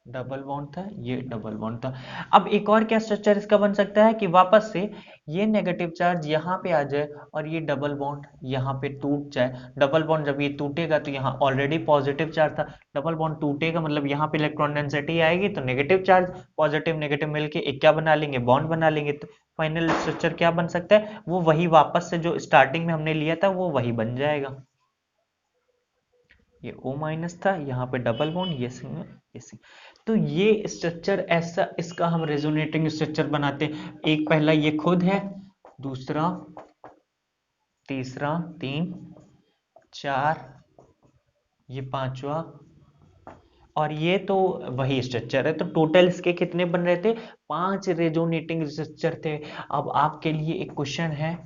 डबल बॉन्ड था, ये डबल बॉन्ड था। अब एक और क्या स्ट्रक्चर इसका बन सकता है कि वापस से ये नेगेटिव चार्ज यहाँ पे आ जाए और ये डबल बॉन्ड यहाँ पे टूट जाए। डबल बॉन्ड जब ये टूटेगा तो यहाँ ऑलरेडी पॉजिटिव चार्ज था, डबल बॉन्ड टूटेगा मतलब यहाँ पे इलेक्ट्रॉन डेंसिटी आएगी, तो नेगेटिव चार्ज पॉजिटिव नेगेटिव मिलके एक क्या बना लेंगे, बॉन्ड बना लेंगे। तो फाइनल स्ट्रक्चर क्या बन सकता है, वो वही वापस से जो स्टार्टिंग में हमने लिया था वो वही बन जाएगा। ये O माइनस था, यहाँ पे डबल बॉन्ड, ये सिंगल, ये सिंगल। तो ये स्ट्रक्चर ऐसा, इसका हम रेजोनेटिंग स्ट्रक्चर बनाते हैं। एक पहला ये खुद है, दूसरा, तीसरा, तीन, चार, ये पांचवा, और ये तो वही स्ट्रक्चर है। तो टोटल इसके कितने बन रहे थे, पांच रेजोनेटिंग स्ट्रक्चर थे। अब आपके लिए एक क्वेश्चन है,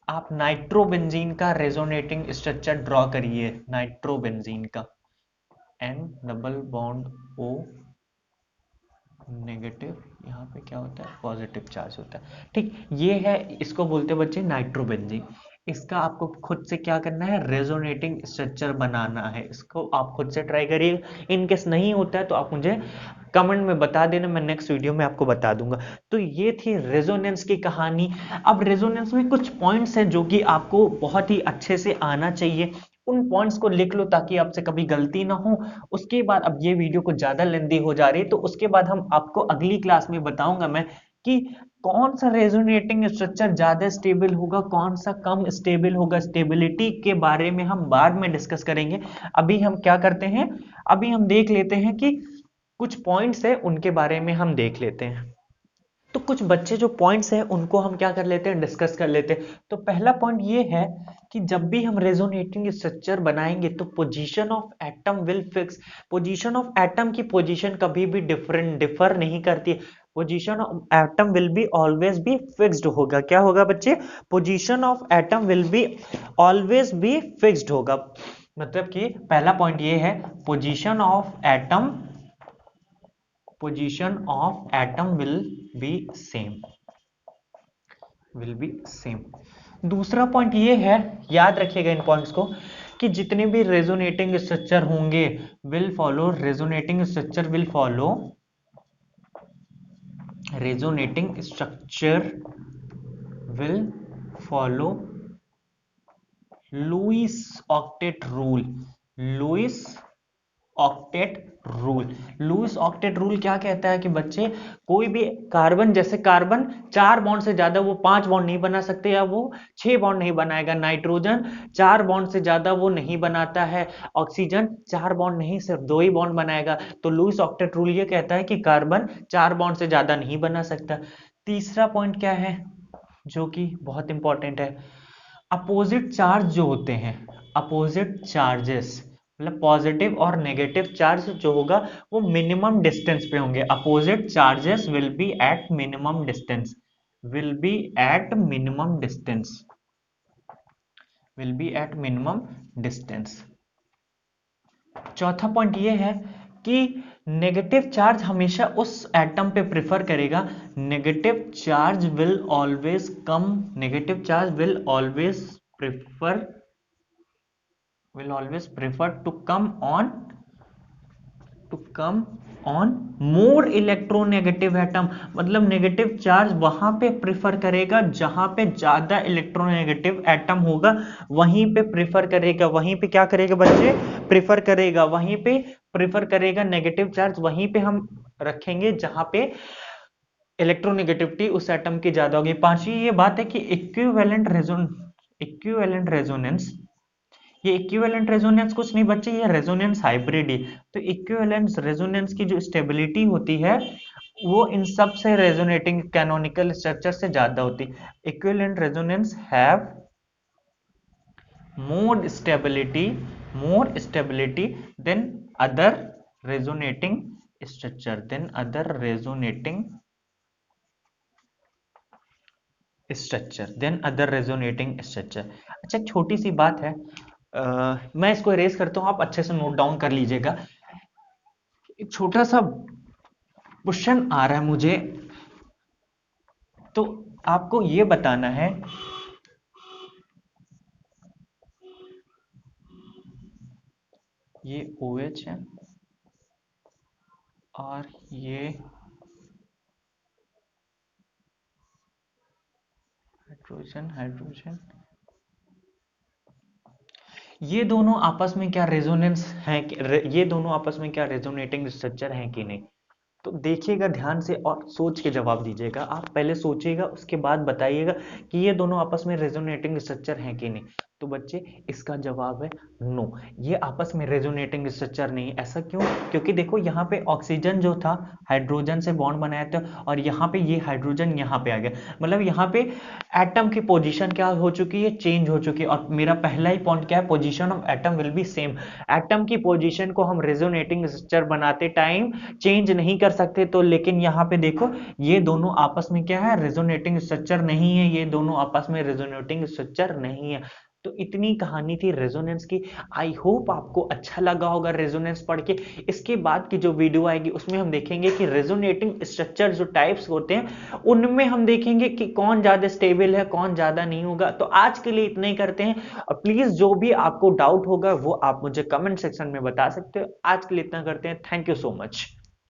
आप नाइट्रोबेंजीन का रेजोनेटिंग स्ट्रक्चर ड्रॉ करिए, नाइट्रोबेंजीन का, N double bond O negative, यहाँ पे क्या होता है, पॉजिटिव चार्ज होता है। ठीक, ये है, इसको बोलते हैं बच्चे नाइट्रोबेंजीन। इसका आपको खुद से क्या करना है, रेजोनेटिंग स्ट्रक्चर बनाना है, इसको आप खुद से ट्राई करिए। इन केस नहीं होता है तो आप मुझे कमेंट में बता देना, मैं नेक्स्ट वीडियो में आपको बता दूंगा। तो ये थी रेजोनेंस की कहानी। अब रेजोनेंस में कुछ पॉइंट्स हैं जो कि आपको बहुत ही अच्छे से आना चाहिए, उन पॉइंट्स को लिख लो ताकि आपसे कभी गलती ना हो। उसके बाद, अब ये वीडियो कुछ ज्यादा लेंदी हो जा रही है, तो उसके बाद हम आपको अगली क्लास में बताऊंगा मैं कि कौन सा रेजोनेटिंग स्ट्रक्चर ज्यादा स्टेबल होगा, कौन सा कम स्टेबल होगा। स्टेबिलिटी के बारे में हम बाद में डिस्कस करेंगे। अभी हम क्या करते हैं, अभी हम देख लेते हैं कि कुछ पॉइंट्स है उनके बारे में हम देख लेते हैं। तो कुछ बच्चे जो पॉइंट्स हैं उनको हम क्या कर लेते हैं, डिस्कस कर लेते हैं। तो पहला पॉइंट ये है कि जब भी हम रेजोनेटिंग स्ट्रक्चर बनाएंगे तो position of atom will fix. Position of atom की पोजीशन कभी भी डिफर नहीं करती। Position of atom will be always be fixed होगा। क्या होगा बच्चे, position of atom will be always be fixed होगा। मतलब कि पहला पॉइंट ये है, position of atom will be same। दूसरा पॉइंट ये है, याद रखिएगा इन पॉइंट्स को, कि जितने भी रेजोनेटिंग स्ट्रक्चर होंगे resonating structure will follow Lewis octet rule. Lewis octet rule क्या कहता है कि बच्चे, कोई भी कार्बन, जैसे कार्बन 4 बॉन्ड से ज्यादा वो 5 बॉन्ड नहीं बना सकते, या वो 6 बॉन्ड नहीं बनाएगा। नाइट्रोजन 4 बॉन्ड से ज्यादा वो नहीं बनाता है। ऑक्सीजन 4 बॉन्ड नहीं, सिर्फ 2 ही बॉन्ड बनाएगा। तो लुईस ऑक्टेट रूल ये कहता है कि कार्बन 4 बॉन्ड से ज्यादा नहीं बना सकता। तीसरा पॉइंट क्या है जो कि बहुत इंपॉर्टेंट है, अपोजिट चार्ज जो होते हैं, अपोजिट चार्जेस मतलब पॉजिटिव और नेगेटिव चार्ज जो होगा वो मिनिमम डिस्टेंस पे होंगे। Opposite charges will be at minimum distance, will be at minimum distance, will be at minimum distance. चौथा पॉइंट ये है कि नेगेटिव चार्ज हमेशा उस एटम पे प्रेफर करेगा। Negative charge will always come, negative charge will always prefer to come on more electronegative atom. मतलब negative charge वहां पे प्रेफर करेगा जहां पे ज्यादा इलेक्ट्रोनेगेटिव एटम होगा, वहीं पे प्रेफर करेगा। वहीं पे क्या करेगा बच्चे, प्रेफर करेगा, वहीं पे प्रेफर करेगा। नेगेटिव चार्ज वहीं पे हम रखेंगे जहां पे इलेक्ट्रोनेगेटिविटी उस एटम की ज्यादा होगी। पांचवी ये बात है कि इक्विवेलेंट रेजोनेंस, ये इक्विवेलेंट रेजोनेंस कुछ नहीं बच्चे, ये रेजोनेंस हाइब्रिड है। तो इक्विवेलेंट रेजोनेंस की जो स्टेबिलिटी होती है वो इन सब से रेजोनेटिंग कैनोनिकल स्ट्रक्चर से ज्यादा होती है। Equivalent resonance have more stability than other resonating structure, अच्छा एक छोटी सी बात है, मैं इसको इरेज करता हूं, आप अच्छे से नोट डाउन कर लीजिएगा। एक छोटा सा क्वेश्चन आ रहा है मुझे, तो आपको ये बताना है, ये OH है और ये हाइड्रोजन, ये दोनों आपस में क्या रेजोनेंस है, ये दोनों आपस में क्या रेजोनेटिंग स्ट्रक्चर है कि नहीं। तो देखिएगा ध्यान से और सोच के जवाब दीजिएगा। आप पहले सोचिएगा उसके बाद बताइएगा कि ये दोनों आपस में रेजोनेटिंग स्ट्रक्चर हैं कि नहीं। तो बच्चे इसका जवाब है नो, ये आपस में रेजोनेटिंग स्ट्रक्चर नहीं है। ऐसा क्यों, क्योंकि देखो यहाँ पे ऑक्सीजन जो था हाइड्रोजन से बॉन्ड बनाया था, और यहाँ पे ये हाइड्रोजन यहाँ पे आ गया, मतलब यहाँ पे एटम की पोजीशन क्या हो चुकी है, चेंज हो चुकी है। और मेरा पहला ही पॉइंट क्या है, position of atom will be same. Atom की पोजीशन को हम रेजोनेटिंग स्ट्रक्चर बनाते टाइम चेंज नहीं कर सकते। तो लेकिन यहाँ पे देखो ये दोनों आपस में क्या है, रेजोनेटिंग स्ट्रक्चर नहीं है, ये दोनों आपस में रेजोनेटिंग स्ट्रक्चर नहीं है। तो इतनी कहानी थी रेजोनेंस की। आई होप आपको अच्छा लगा होगा रेजोनेंस पढ़ के। इसके बाद की जो वीडियो आएगी उसमें हम देखेंगे कि रेजोनेटिंग स्ट्रक्चर जो टाइप्स होते हैं उनमें हम देखेंगे कि कौन ज्यादा स्टेबल है, कौन ज्यादा नहीं होगा। तो आज के लिए इतना ही करते हैं, और प्लीज जो भी आपको डाउट होगा वो आप मुझे कमेंट सेक्शन में बता सकते हो। आज के लिए इतना करते हैं, थैंक यू सो मच।